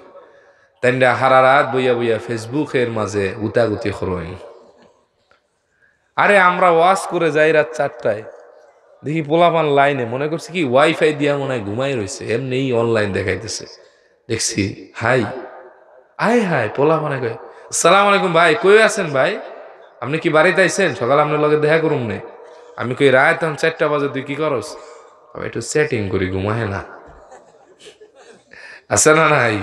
তাই হারা রাত বইয়া বইয়া ফেসবুকের মাঝে গুতাগুতি করইন। আরে আমরা ওয়াজ করে যাই রাত 4টায়, দেখি পোলাপান লাইনে, মনে করছি কি ওয়াইফাই দিয়া মনে হয় ঘুমাই রয়েছে, এমনি অনলাইন দেখাইতেছে। দেখছি হাই আয় হাই, পোলাপানে কয় আসসালামু আলাইকুম ভাই, কই আছেন ভাই, আপনি কি বাড়িতে আইছেন, সকালে আপনার লগে দেখা করুম নে। আমি কই রাত 4টা বাজে, তুই কি করস? একটু সেটিং করি, ঘুমায় না আছে না নাই?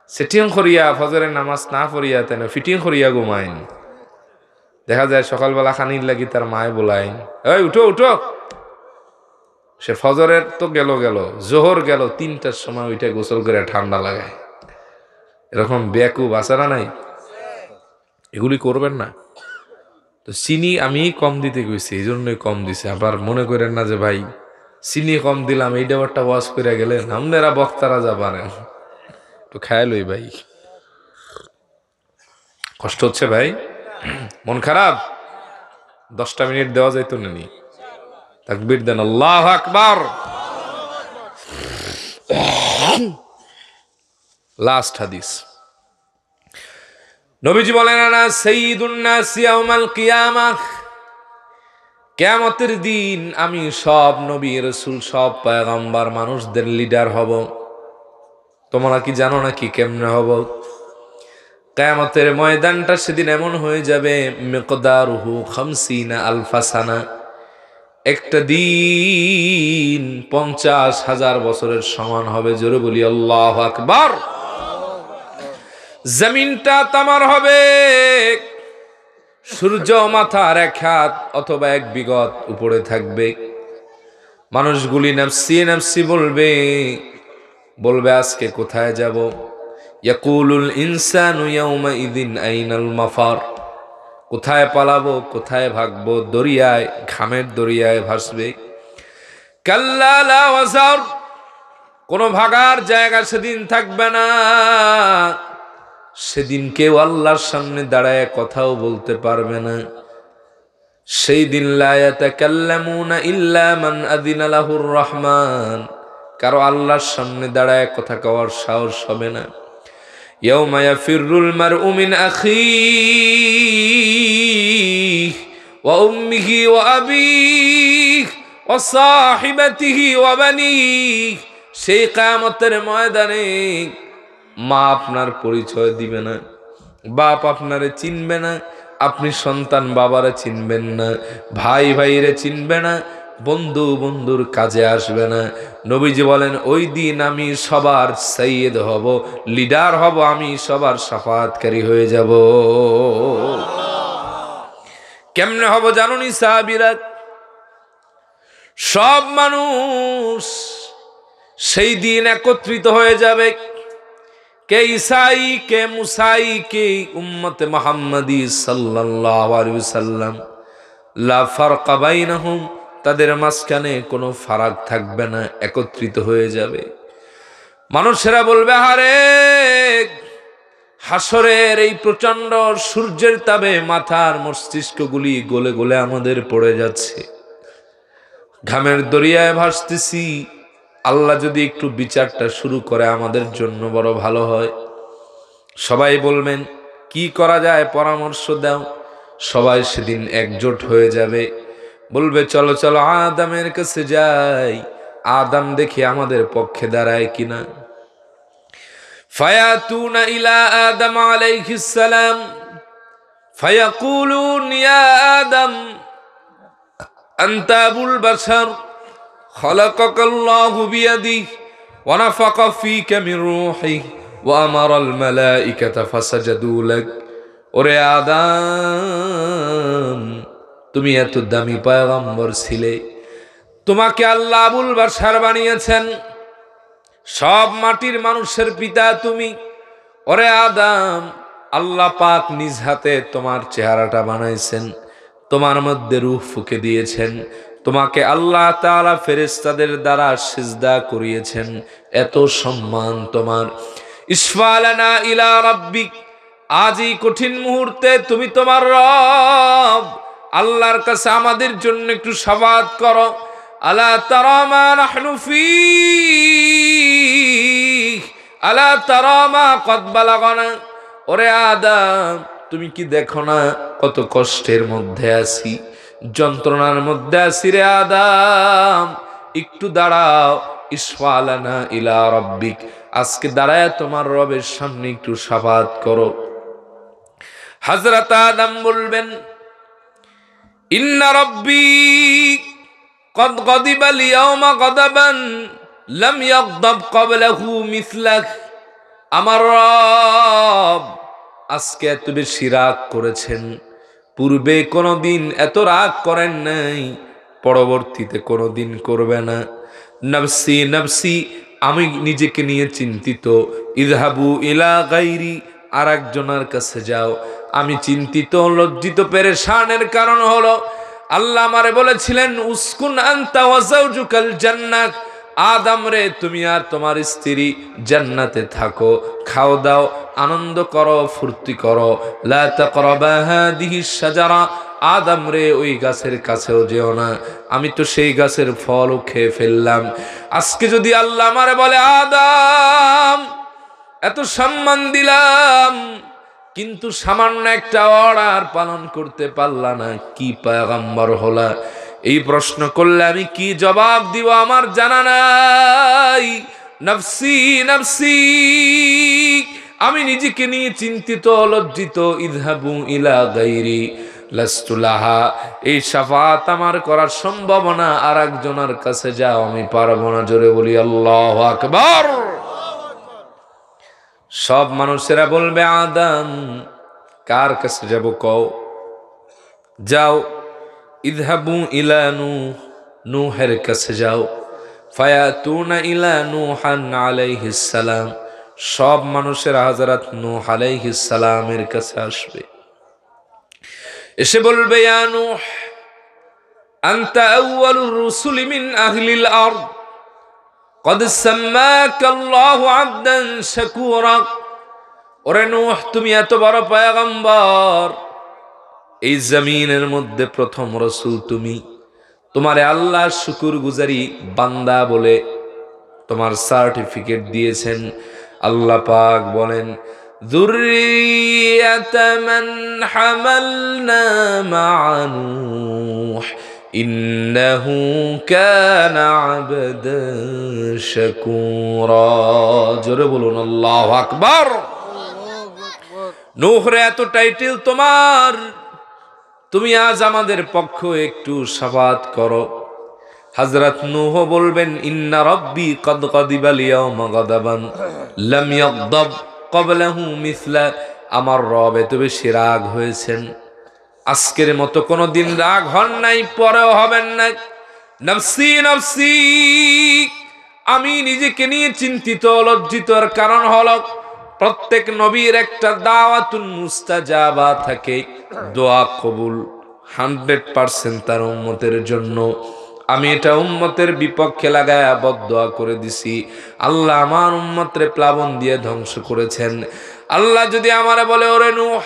সেটিং করিয়া ফজরের নামাজ না পড়িয়া তেন ফিটিং করিয়া ঘুমাইন। দেখা যায় সকালবেলা খানির লাগি তার মায় বলাই, এই উঠো উঠো। সে ফজরের তো গেল, জোহর গেল, 3টার সময় উঠে গোসল করে ঠান্ডা লাগায়। এরকম বেকুব আছে না নাই? এগুলি করবেন না। তো চিনি আমি কম দিতে কইছি, এই জন্যই কম দিছে। আবার মনে করেন না যে ভাই চিনি কম দিলাম এই ব্যাপারটা ওয়াশ করে গেলেন, আপনারা বক্তারা যা পারেন। তো খেয়াল ওই ভাই, কষ্ট হচ্ছে ভাই, মন খারাপ, 10টা মিনিট দেওয়া যাইতো না নি? তাকবীর দেন, আল্লাহু আকবার। লাস্ট হাদিস, নবীজি বলেন, আনা সাইয়্যিদুন নাস ইয়াউমাল কিয়ামাহ, কিয়ামতের দিন আমি সব নবী রাসূল সব পয়গম্বর মানুষদের লিডার হব। তোমরা কি জানো নাকি কেমনে হব? কিয়ামতের ময়দানটা সেদিন এমন হয়ে যাবে, মিকদারুহু 50 আলফা সানা, একটা দিন 50,000 বছরের সমান হবে। জোরে বলি আল্লাহু আকবার। জমিনটা তামার হবে, সূর্য মাথার 1 হাত অথবা 1 বিগত উপরে থাকবে। মানুষগুলি নাফসি নাফসি বলবে, আজকে কোথায় যাব? ইয়াকুলুল ইনসানু ইয়াউমা ইযিন আইনাল মাফার, কোথায় পালাবো, কোথায় ভাগবো? দরিয়ায়, ঘামের দরিয়ায় ভাসবে। কাল্লা লা ওয়াজার, কোনো ভাগার জায়গা সেদিন থাকবে না। সেদিন কেউ আল্লাহর সামনে দাঁড়ায় কথাও বলতে পারবে না। সেই দিন লা ইয়াতাকাল্লামুনা ইল্লা মান আযিনা লাহুর রহমান, কারো আল্লাহর সামনে দাঁড়ায় কথা কওয়ার সাহস হবে না। ইয়াউমা ইয়াফিরুল মারউ মিন আখিহি ওয়া উম্মিহি ওয়া আবিহি ওয়া সাহিবাতিহি ওয়া বানিহি, সেই কিয়ামতের ময়দানে মা আপনার পরিচয় দিবে না, বাপ আপনারে চিনবে না, আপনি সন্তান বাবারে চিনবেন না, ভাই ভাইরে চিনবে না, বন্ধু বন্ধুর কাজে আসবে না। নবীজি বলেন, ওই দিন আমি সবার সাইয়্যিদ হব, লিডার হব, আমি সবার শাফাআতকারী হয়ে যাব। কেমনে হব জানুনি সাহাবীরা? সব মানুষ সেই দিন একত্রিত হয়ে যাবে। কে ঈসাই, কে মুসাই, কে উম্মতে মুহাম্মাদি সাল্লাল্লাহু আলাইহি ওয়াসাল্লাম, লা ফারকা বাইনাহুম, তাদের মাঝখানে কোনো ফারাক থাকবে না, একত্রিত হয়ে যাবে। মানুষেরা বলবে, আরে হাসরের এই প্রচন্ড সূর্যের তাপে মাথার মস্তিষ্কগুলি গলে গলে আমাদের পড়ে যাচ্ছে, ঘামের দরিয়ায় ভাসতেছি। আল্লাহ যদি একটু বিচারটা শুরু করে আমাদের জন্য বড় ভালো হয়। সবাই বলবেন, কি করা যায়, পরামর্শ দাও। সবাই সেদিন একজোট হয়ে যাবে, বলবে, চলো চলো আদমের কাছে যাই, আদম দেখি আমাদের পক্ষে দাঁড়ায় কিনা। ফায়াতুনা ইলা আদম আলাইহিস সালাম ফায়াকুলুন, ইয়া আদম আনতা আবুল বাশার, খালাকাকাল্লাহু বিয়াদিহি ওয়া নাফাকা ফীকা মির রূহিহি ওয়া আমারাল মালাইকাতা ফাসাজাদু লাক। ওরে আদম, তুমি এত দামি পয়গম্বর ছিলে, তোমাকে আল্লাহ আবুল বাশার বানিয়েছেন, সব মাটির মানুষের পিতা তুমি। ওরে আদম, আল্লাহ পাক নিজ হাতে তোমার চেহারাটা বানাইছেন, তোমার মধ্যে রূহ ফুঁকে দিয়েছেন, তোমাকে আল্লাহ তাআলা ফেরেশতাদের দ্বারা সিজদা করিয়েছেন, এত সম্মান তোমার। ইসফালানা ইলা রাব্বিক, আজ এই কঠিন মুহূর্তে তুমি তোমার রব আল্লাহর কাছে আমাদের জন্য একটু শাফাআত করো। আলা তারা মা নাহনু ফী, আলা তারা মা কদ বালাগানা। ওরে আদম, তুমি কি দেখো না কত কষ্টের মধ্যে আছি, যন্ত্রণার মধ্যে আছি রে আদম, একটু দাঁড়াও। ইসফালানা ইলা রাব্বিক, আজকে দাঁড়ায় তোমার রবের সামনে একটু শাফাআত করো। হযরত আদম বলবেন, ইন্না রাব্বী কদ গদিবা লিয়াউমা গদাবান লাম ইয়াগদাব ক্বাবলাহু মিসলাহ, আমার রব আজকে এত বেশি রাগ করেছেন, পূর্বে কোনোদিন এত রাগ করেন নাই, পরবর্তীতে কোনোদিন করবে না। নফসি নফসি, আমি নিজেকে নিয়ে চিন্তিত। ইযহাবু ইলা গায়রি, আর একজনের কাছে যাও। আমি চিন্তিত, লজ্জিত, পেরেশানের কারণ হলো আল্লাহ আমারে বলেছিলেন উসকুন আনতা ওয়া যাওজুকাল জান্নাহ, আদম রে তুমি আর তোমার স্ত্রী জান্নাতে থাকো, খাও দাও, আনন্দ করো, ফুর্তি করো। লা তাকরাবা হাদিহিশ শাজারা, আদম রে ওই গাছের কাছেও যেও না, আমি তো সেই গাছের ফলও খেয়ে ফেললাম। আজকে যদি আল্লাহ আমারে বলে আদম এত সম্মান দিলাম, কিন্তু সামান্য একটা অর্ডার পালন করতে পারলা না, কি পয়গম্বর হলা? এই প্রশ্ন করলে আমি কি জবাব দিব আমার জানা নাই। নফসি নফসি, আমি নিজেকে নিয়ে চিন্তিত, লজ্জিত। ইযহাবু ইলা গায়রি লাস্তু লাহা, এই শাফাত আমার করার সম্ভাবনা, আর একজনের কাছে যাও, আমি পারবো না। জোরে বলি আল্লাহু আকবার। সব মানুষেরা বলবে আদম, কার কাছে যাব কও? যাও, ইযহাবু ইলা নূহ, নূহের কাছে যাও। ফায়াতুনা ইলা নূহান আলাইহিস সালাম, সব মানুষেরা হযরত নূহ আলাইহিস সালামের কাছে আসবে, এসে বলবে ইয়া নূহ আনতা আউয়ালুর রুসুলি মিন আহলিল আরদ কদ সাম্মাকা আল্লাহু আবদান শাকুরা। ওরে নূহ, তুমি এত বড় পয়গম্বর, এই জমিনের মধ্যে প্রথম রাসূল তুমি, তোমারে আল্লাহ শুকরগুজারি বান্দা বলে তোমার সার্টিফিকেট দিয়েছেন। আল্লাহ পাক বলেন যুররিয়াতা মান হামালনা মা'a নূহ ইন্নাহু কানা আবদান শাকুরা। জোরে বলুন আল্লাহু আকবার। নূহ রে, এত টাইটেল তোমার, তুমি আজ আমাদের পক্ষ একটু শাফাত করো। হযরত নূহ বলবেন ইন্না রাব্বি কদ গাদিবা লিয়াওমা গাদাবান লাম ইয়াগদাব ক্বাবলাহু মিসলা, আমার রব এত বেশি রাগ হয়েছেন, আজকের মতো কোনোদিন রাগ হন নাই, পরেও হবেন না। নফসি নফসি, আমি নিজেকে নিয়ে চিন্তিত, লজ্জিতর কারণ হলো প্রত্যেক নবীর একটা দাওয়াতুন মুস্তাজাবা থাকে, দোয়া কবুল 100% তার উম্মতের জন্য। আমি এটা উম্মতের বিপক্ষে লাগায় বদদোয়া করে দিছি, আল্লাহ আমার উম্মতরে প্লাবন দিয়ে ধ্বংস করেছেন। আল্লাহ যদি আমারে বলে ওরে নূহ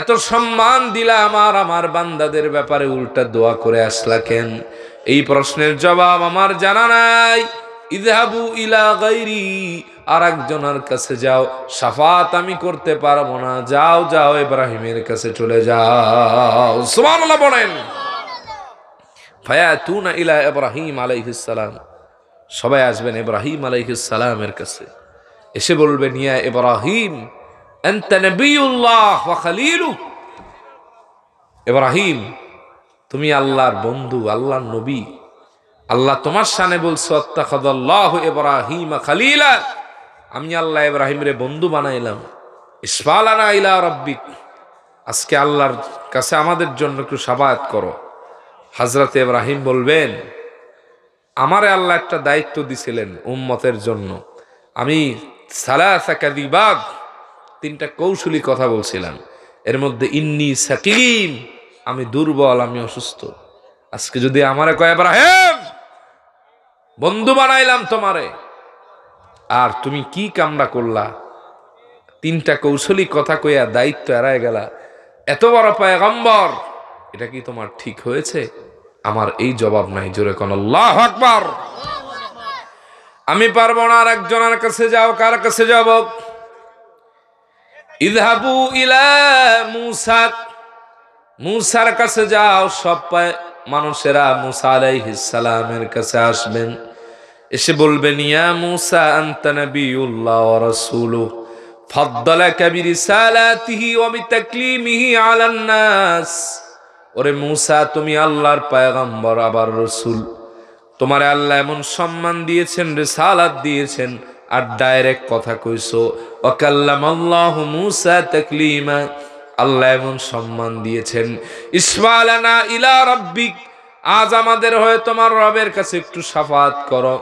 এত সম্মান দিলা আমার বান্দাদের ব্যাপারে উল্টা দোয়া করে আসলা কেন? এই প্রশ্নের জবাব আমার জানা নাই। ইযহাবু ইলা গায়রি, আর একজনের কাছে যাও, শাফাত আমি করতে পারবো না। যাও যাও, ইব্রাহিমের কাছে চলে যাও। সুবহানাল্লাহ বলেন। ফায়াতুনা ইলা ইব্রাহিম আলাইহিস সালাম, সবাই আসবেন ইব্রাহিম আলাইহিস সালামের কাছে, এসে বলবেন ইয়া ইব্রাহিম আনতা নবিয়ুল্লাহ ওয়া খলিলু। ইব্রাহিম, তুমি আল্লাহর বন্ধু, আল্লাহর নবী। আল্লাহ তোমার শানে বলছে আত্তাখাযাল্লাহু ইব্রাহিম খলিলা, আমি আল্লাহ ইব্রাহিমরে বন্ধু বানাইলাম। ইসফালানা ইলা রাব্বিক, আজকে আল্লাহর কাছে আমাদের জন্য একটু শাফাত করো। হযরত ইব্রাহিম বলবেন আমারে আল্লাহ একটা দায়িত্ব দিছিলেন উম্মতের জন্য, আমি সালাসা কাযিবাত, 3টা কৌশলী কথা বলছিলাম, এর মধ্যে ইন্নী সাকিম, আমি দুর্বল, আমি অসুস্থ। আজকে যদি আমারে কয় ইব্রাহিম বন্ধু বানাইলাম তোমারে, আর তুমি কি কামরা করলা, 3টা কৌশলী কথা কইয়া দায়িত্ব এড়ায় গেলা, এত বড় পয়গম্বর, এটা কি তোমার ঠিক হয়েছে? আমার এই জবাব নাই। জোরে কোন আল্লাহু আকবার। আমি পারবো না, আর একজনের কাছে যাও। কার কাছে যাব? ইযহাবু ইলা মূসা, মূসার কাছে যাও। সব মানুষেরা মূসা আলাইহিস সালামের কাছে আসবেন, এসে বলবেন ইয়া মূসা আনতা নাবিয়ুল্লাহ ওয়া রাসূলুহু ফাদ্দালাকা বিরিসালাতিহি ওয়া বিতাকলিমিহি আলান নাস। ওরে মূসা, তুমি আল্লাহর পয়গম্বর আবার রাসূল, তোমারে আল্লাহ এমন সম্মান দিয়েছেন, রিসালাত দিয়েছেন, আর ডাইরেক্ট কথা কইছো। ওয়া কাল্লামাল্লাহু মূসা তাকলিমা, আল্লাহ এমন সম্মান দিয়েছেন। ইসমালানা ইলা রাব্বিক, আজ আমাদের হয়ে তোমার রবের কাছে একটু শাফাত করো।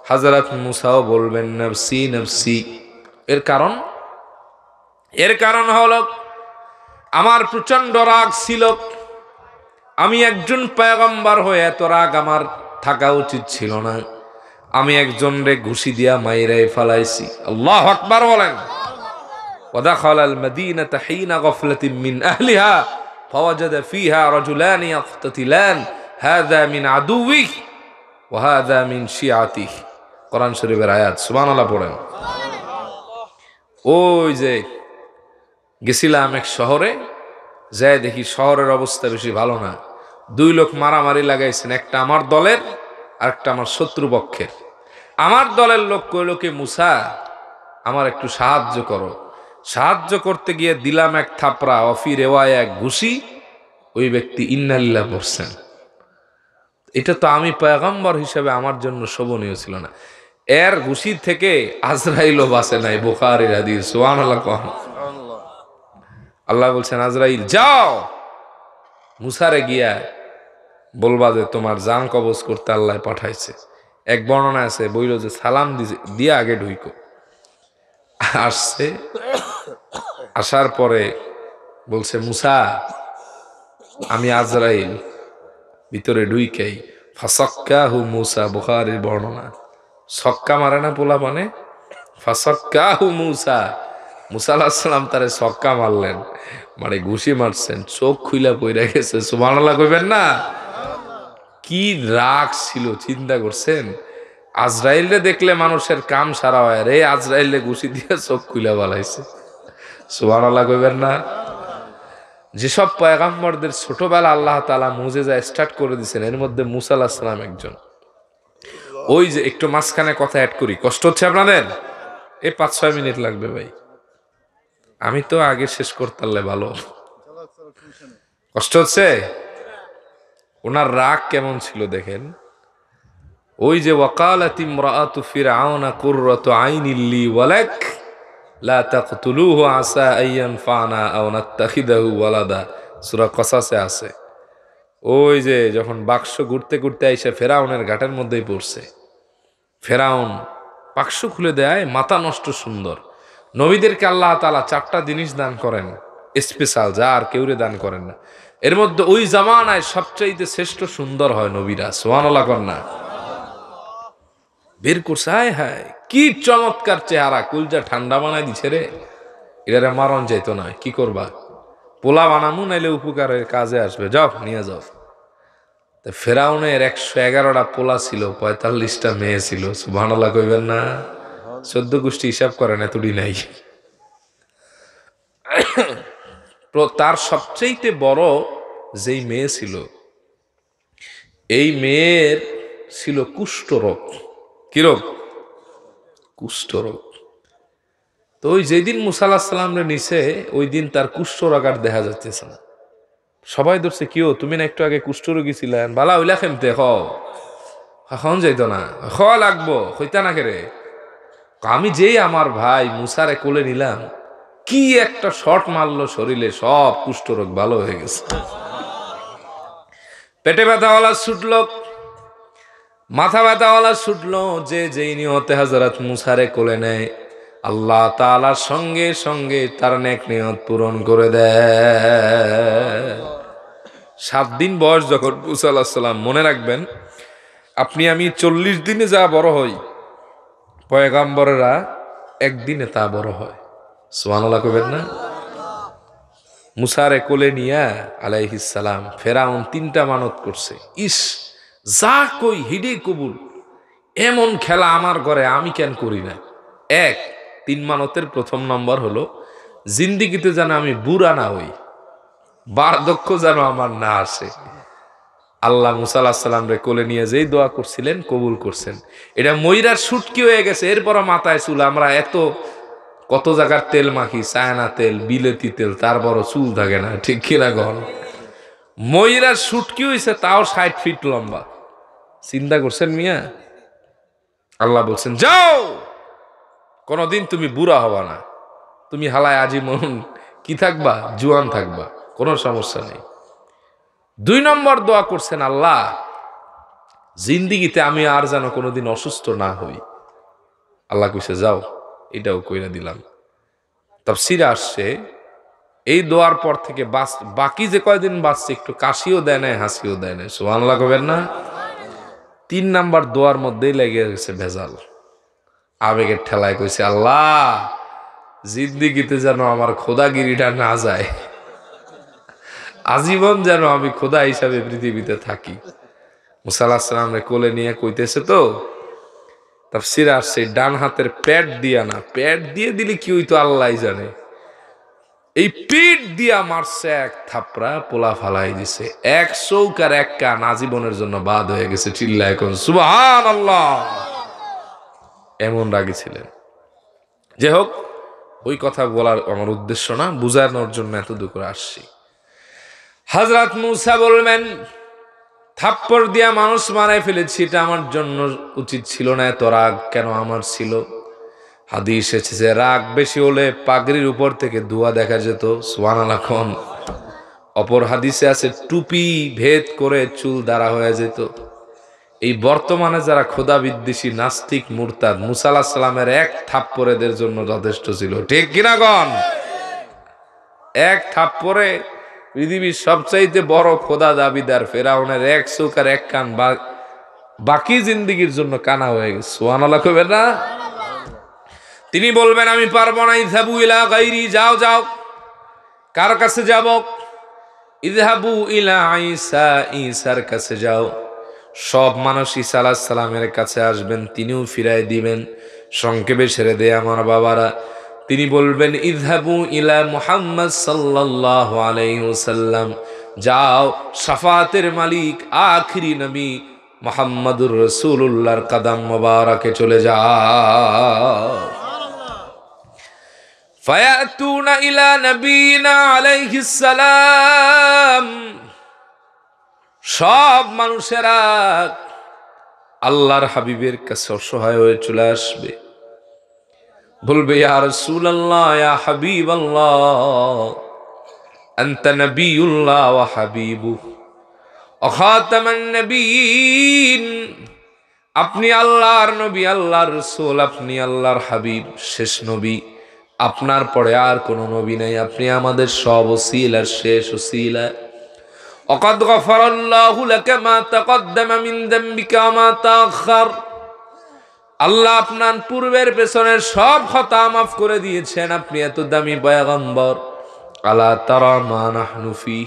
হযরত মুসাও বলবেন নফসি নফসি। এর কারণ হলো আমার প্রচন্ড রাগ ছিল। আমি একজন পয়গম্বর হয়ে এত রাগ আমার থাকা উচিত ছিল না। আমি একজনরে ঘুষি দিয়া মাইরাই ফেলাইছি। আল্লাহু আকবার বলেন। ودخل المدينة حين غفلة من أهلها فوجد فيها رجلان يقتتلان هذا من عدوه وهذا من شيعته। কোরআন শরীফের আয়াত, সুবহানাল্লাহ পড়েন। ওই যে গেছিলাম এক শহরে, যাই দেখি শহরের অবস্থা বেশি ভালো না। দুই লোক মারামারি লাগাইছেন, একটা আমার দলের আর একটা আমার শত্রুপক্ষের। আমার দলের লোক কইল কি, মুসা আমার একটু সাহায্য করো। সাহায্য করতে গিয়ে দিলাম এক থাপড়া, অফি রেওয়ায় এক ঘুষি। ওই ব্যক্তি ইন্নালিল্লাহ পড়ছেন। এটা তো আমি পয়গম্বর হিসেবে আমার জন্য শোভনীয় ছিল না। এর ঘুষি থেকে আজরাইলও বাঁচে নাই, বুখারীর হাদিস। সুবহানাল্লাহ। আল্লাহ বলছেন, আজরাইল যাও মুসারে গিয়া বলবা যে তোমার জান কবজ করতে আল্লাহ পাঠাইছে। এক বর্ণনা আছে, বইল যে সালাম দিয়ে আগে ঢুইকো। আসছে, আসার পরে বলছে, মুসা আমি আজরাইল। ভিতরে ঢুইকাই ফাসাক্কাহু মুসা, বুখারীর বর্ণনা। ছক্কা মারে না পোলা, মানে ফাসাক্কাহু মুসা। মুসা আলাইহিস সালাম তারে ছক্কা মারলেন, মানে ঘুষি মারছেন, চোখ খুইলা পইরা গেছে। সুবহানাল্লাহ কইবেন না? কি রাগ ছিল চিন্তা করছেন? আজরাইলে দেখলে মানুষের কাম সারা হয়, রে আজরাইলে ঘুষি দিয়ে চোখ খুইলা বালাইছে। সুবহানাল্লাহ কইবেন না? যেসব পয়গম্বরদের ছোটবেলা আল্লাহ তাআলা মুজিজা স্টার্ট করে দিয়েছেন, এর মধ্যে মুসা আলাইহিস সালাম একজন। ওই যে একটু মাঝখানে কথা অ্যাড করি, কষ্ট হচ্ছে আপনাদের? এই 5-6 মিনিট লাগবে ভাই, আমি তো আগে শেষ করতে পারলে ভালো। কষ্ট হচ্ছে? ওনার রাগ কেমন ছিল দেখেন। ওই যে ওয়াকালাত ইমরাআতু ফিরআউনা কুররাতু আইনিল লি ওয়ালাক লা তাকতুলুহু আসা আইয়ানফানা আও নাত্তাখিদাহু ওয়ালাদা, সূরা কসাসে আছে। ওই যে যখন বাক্স ঘুরতে ঘুরতে আইসা ফেরাউনের ঘাটের মধ্যেই পড়ছে, ফেরাউন বাক্স খুলে দেয়, মাথা নষ্ট সুন্দর। নবীদেরকে আল্লাহ তাআলা 4টা জিনিস দান করেন স্পেশাল, যা আর কেউরে দান করেন না। এর মধ্যে ওই জামানায় সবচাইতে শ্রেষ্ঠ সুন্দর হয় নবীরা। সুবহানাল্লাহ কন্যা বের করছে, হায় হায় কি চমৎকার চেহারা, কুলজা ঠান্ডা বানাই দিছে রে। এটারে মারণ যাইতো না, কি করবা, পোলা বানামু নাইলে উপকারের কাজে আসবে, যাও নিয়ে যাও। ফেরাউনের 111টা পোলা ছিল, 45টা মেয়ে ছিল। সুবহানাল্লাহ কইবেন না? 14 গোষ্ঠী হিসাব করেন, এতটি নাই। তার সবচেয়ে বড় যেই মেয়ে ছিল, এই মেয়ের ছিল কুষ্ঠরোগ। কি রোগ? কুষ্ঠরোগ। তো ওই যেদিন মুসা আলাইহিস সালামরে নিছে, ওই দিন তার কুষ্ঠরোগ আর দেখা যাচ্ছে না। সবাই ধরছে, কিও তুমি না একটু আগে কুষ্ঠরোগী ছিলেন, বালা হইলা খেমতে এখন যাইতো না, লাগবো হইতা না কেরে। আমি যেই আমার ভাই মুসারে কোলে নিলাম, কি একটা শট মারলো শরীরে, সব কুষ্ঠরোগ ভালো হয়ে গেছে। পেটে ব্যথাওয়ালা ছুটলো, মাথা ব্যথাওয়ালা ছুটলো, যে যেই নিয়তে হযরত মুসারে কোলে নেয়, আল্লাহ তাআলার সঙ্গে সঙ্গে তার নেক নিয়ত পূরণ করে দেয়। 7 দিন বয়স যখন মুসা আলাইহিস সালাম, মনে রাখবেন আপনি আমি 40 দিনে যা বড় হই, পয়গম্বরেরা একদিনে তা বড় হয়। সুবহানাল্লাহ কইবেন না? মুসারে কোলে নিয়া আলাইহিস সালাম ফেরাউন 3টা মানত করছে, ইস যা কই হিডে কবুল, এমন খেলা আমার ঘরে আমি কেন করি না। 3 মানতের প্রথম নম্বর হলো, জিন্দিগিতে যেন আমি বুড়া না হই, বার্ধক্য যেন আমার না আসে। আল্লাহ মুসা আলাইহিস সালাম রে কোলে নিয়ে যেই দোয়া করছিলেন, কবুল করছেন। এটা ময়রার সুটকি হয়ে গেছে। এরপর মাথায় চুল, আমরা এত কত জায়গার তেল মাখি, চায়না তেল, বিলেতি তেল, তার বড় চুল থাকে না, ঠিক কিনা গল? ময়রার সুটকি হয়েছে, তাও 60 ফিট লম্বা। চিন্তা করছেন মিয়া? আল্লাহ বলছেন, যাও, কোনদিন তুমি বুড়া হবা না, তুমি হালায় আজীবন কি থাকবা? জুয়ান থাকবা, কোনো সমস্যা নেই। 2 নম্বর দোয়া করছেন, আল্লাহ জিন্দিগিতে আমি আর যেন কোনোদিন অসুস্থ না হই। আল্লাহ কইছে যাও, এটাও কইরা দিলাম। তাফসীরে আসছে এই দোয়ার পর থেকে বাকি যে কয়দিন বাঁচছে একটু কাশিও দেয় নাই, হাসিও দেয় নাই। সুবহানাল্লাহ কবেন না? 3 নাম্বার দোয়ার মধ্যেই লেগে গেছে ভেজাল। আবেগের ঠেলায় কইছে, আল্লাহ জিন্দিগিতে যেন আমার খোদাগিরিটা না যায়, আজীবন যেন আমি খোদা হিসাবে পৃথিবীতে থাকি। মুসা আলাইহিস সালামরে কোলে নিয়ে কইতেছে তো, তাফসীরে আসছে ডান হাতের প্যাড দিয়া না, প্যাড দিয়ে দিলে কি হইতো আল্লাহই জানে, এই পিঠ দিয়া মারছে এক থাপড়া, পোলা ফালাই দিছে। 1 চৌকার 1 কান আজীবনের জন্য বাদ হয়ে গেছে। চিল্লা এখন সুবহানাল্লাহ। এমন রাগী ছিলেন। যে হোক, ওই কথা বলার আমার উদ্দেশ্য না, বুঝানোর জন্য এতদূর করে আসছি। হযরত মূসা বলবেন, থাপ্পড় দিয়া মানুষ মারাই ফেলেছি, এটা আমার জন্য উচিত ছিল না, এত রাগ কেন আমার ছিল? হাদিস এসেছে রাগ বেশি হলে পাগড়ির উপর থেকে ধোঁয়া দেখা যেত। সুবহানাল্লাহ। অপর হাদিসে আছে টুপি ভেদ করে চুল দাঁড়া হয়ে যেত। এই বর্তমানে যারা খোদা বিদ্বেষী নাস্তিক মুরতাদ, মুসা আলাইহিস সালামের 1 থাপ্পড় এদের জন্য যথেষ্ট ছিল। ঠিক কিনা গণ? 1 থাপ্পড়ে পৃথিবীর সবচাইতে বড় খোদা দাবিদার ফেরাউনের 1 চৌকার 1 কান বাকি জিন্দেগির জন্য কানা হয়ে গেছে। সুবহানাল্লাহ কইবেন না? তিনি বলবেন আমি পারবো না। ইযহাবু ইলা গায়রি, যাও যাও। কার কাছে যাব? ইযহাবু ইলা ঈসা, ঈসার কাছে যাও। সব মানুষ ঈসা আলাইহিস সালামের কাছে আসবেন, তিনিও ফিরাই দিবেন। সংক্ষেপে ছেড়ে দেয় আমার বাবারা, তিনি বলবেন ইযহাবু ইলা মুহাম্মদ সাল্লাল্লাহু আলাইহি ওয়াসাল্লাম, যাও শাফাতের মালিক আখিরি নবী মুহাম্মদুর রাসূলুল্লাহর কদম মোবারকে চলে যাও। ফায়াতুনা ইলা নবীনা আলাইহিস সালাম, সব মানুষেরা আল্লাহর হাবিবের কাছে অসহায় হয়ে চলে আসবে, বলবে ইয়া রাসূলুল্লাহ, ইয়া হাবিবাল্লাহ, আনতা নবিয়ুল্লাহ ওয়া হাবিবু ওয়া খাতামান নবিয়্যিন, আপনি আল্লাহর নবী, আল্লাহর রাসূল, আপনি আল্লাহর হাবিব, শেষ নবী, আপনার পরে আর কোনো নবী নাই, আপনি আমাদের সব ওসিলার শেষ ওসিলা। ওয়াকাদ গফারাল্লাহু লাকা মা তাকদ্দামা মিন যামবিকা ওয়া মা তাআখার, আল্লাহ আপনার পূর্বের পেছনের সব খতা মাফ করে দিয়েছেন, আপনি এত দামি পয়গম্বর। আলা তারা মা নাহনু ফি,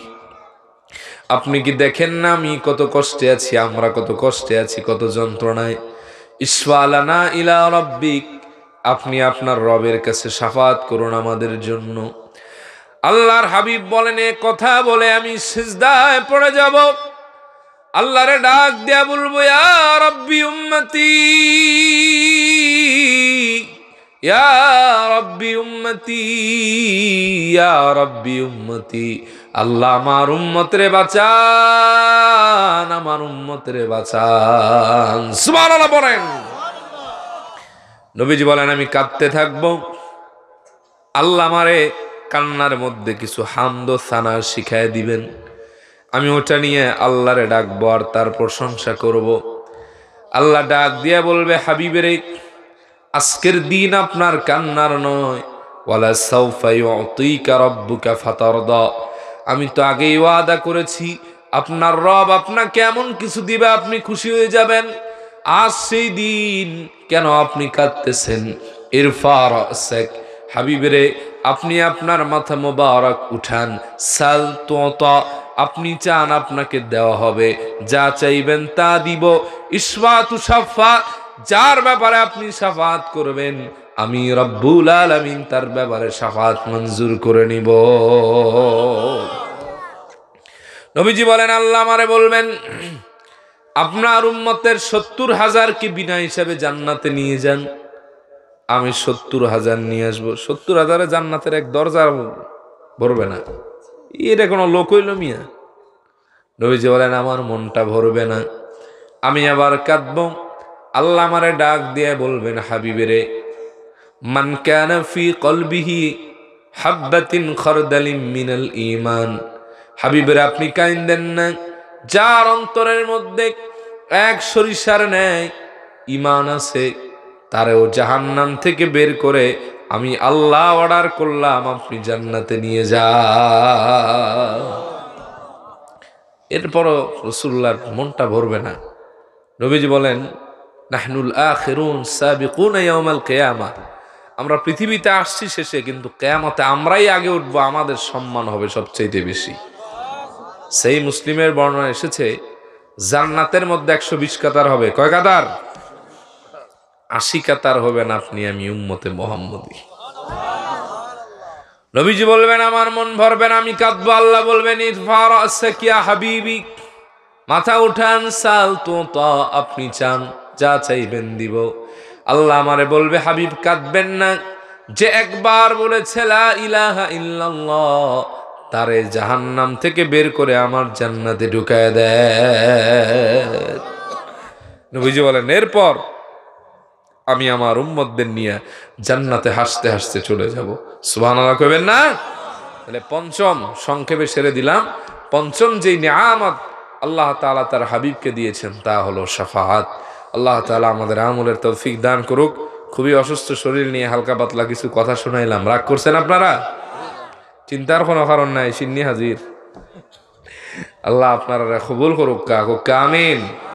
আপনি কি দেখেন না আমি কত কষ্টে আছি, আমরা কত কষ্টে আছি, কত যন্ত্রণায়। ইসওয়ালানা ইলা রাব্বিক, আপনি আপনার রবের কাছে শাফাত করুন আমাদের জন্য। আল্লাহর হাবিব বলেন, এ কথা বলে আমি সিজদায় পড়ে যাব, আল্লাহরে ডাক দিয়া বলবো ইয়া রাব্বি উম্মতি, ইয়া রাব্বি উম্মতি, ইয়া রাব্বি উম্মতি, আল্লাহ আমার উম্মতরে বাঁচান, আমার উম্মতরে বাঁচান। সুবহানাল্লাহ বলেন। নবীজি বলেন আমি কাঁদতে থাকবো, আল্লাহ আমারে কান্নার মধ্যে কিছু হামদ ও সানা শিখায় দিবেন, আমি ওটা নিয়ে আল্লাহরে ডাকবো আর তার প্রশংসা করব। আল্লাহ ডাক দিয়া বলবে, হাবিবেরে আজকের দিন আপনার কান্নার নয়, ওয়ালা সাউফা ইউতিকা রাব্বুকা ফাতারদা, আমি তো আগেই ওয়াদা করেছি আপনার রব আপনাকে এমন কিছু দিবে আপনি খুশি হয়ে যাবেন। আজ সেই দিন, কেন আপনি কাঁদতেছেন? ইরফা রাসাক, হাবিবেরে আপনি আপনার মাথা মোবারক উঠান, সাল তুতা, আপনি চান আপনাকে দেওয়া হবে, যা চাইবেন তা দিব। ইসওয়াতু শাফা, যার ব্যাপারে আপনি শাফাত করবেন আমি রব্বুল আলামিন তার ব্যাপারে শাফাত মঞ্জুর করে নিব। নবীজি বলেন আল্লাহ আমারে বলবেন আপনার উম্মতের 70,000 কি বিনা হিসাবে জান্নাতে নিয়ে যান, আমি 70,000 নিয়ে আসবো। 70,000 জান্নাতের এক দরজা ভরবে না, এটা কোনো লোক হইল মিয়া? নবীজি বলেন আমার মনটা ভরবে না, আমি আবার কাঁদবো। আল্লাহ আমারে ডাক দিয়ে বলবেন, হাবিবেরে মান কানা ফি কলবিহি হাব্বাতিন খারদালিম মিনাল ঈমান। হাবিবের আপনি কাইন্দেন না, যার অন্তরের মধ্যে এক সরিষার ন্যায় ঈমান আছে, তারেও জাহান্নাম থেকে বের করে আমি আল্লাহ অর্ডার করলাম আপনি জান্নাতে নিয়ে যান। এরপরও রাসূলুল্লাহর মনটা ভরবে না। নবীজি বলেন, নাহনুল আখিরুন সাবিকুনা ইয়াউমাল কিয়ামা, আমরা পৃথিবীতে আসছি শেষে, কিন্তু কিয়ামতে আমরাই আগে উঠবো, আমাদের সম্মান হবে সবচেয়ে বেশি। সেই মুসলিমের বর্ণনা এসেছে, জান্নাতের মধ্যে 120 কাতার হবে। কয় কাতার? 80 কাতার হবেন আপনি, আমি উম্মতে মুহাম্মদী। নবীজি বলবেন, আমার মন ভরবেন, আমি কাঁদবো। আল্লাহ বলবেন, ইরফা রাসাক ইয়া হাবিবি, মাথা উঠান, সাল তো আপনি চান, যা চাইবেন দিব। আল্লাহ আমারে বলবে, হাবিব কাঁদবেন না, যে একবার বলেছে লা ইলাহা ইল্লাল্লাহ, তারে জাহান্নাম থেকে বের করে আমার জান্নাতে ঢুকায় দেয়। নবীজি বলেন, এরপর আমি আমার উম্মতদের নিয়ে জান্নাতে হাসতে হাসতে চলে যাব। সুবহানাল্লাহ কইবেন না? তাহলে পঞ্চম, সংক্ষেপে সেরে দিলাম, পঞ্চম যেই নিয়ামত আল্লাহ তাআলা তার হাবিবকে দিয়েছেন তা হলো শাফাআত। আল্লাহ তাআলা আমাদের আমলের তৌফিক দান করুক। খুবই অসুস্থ শরীর নিয়ে হালকা পাতলা কিছু কথা শোনাইলাম, রাগ করছেন আপনারা? চিন্তার কোনো কারণ নাই, সিন্নি হাজির। আল্লাহ আপনারা কবুল করুক। আমিন।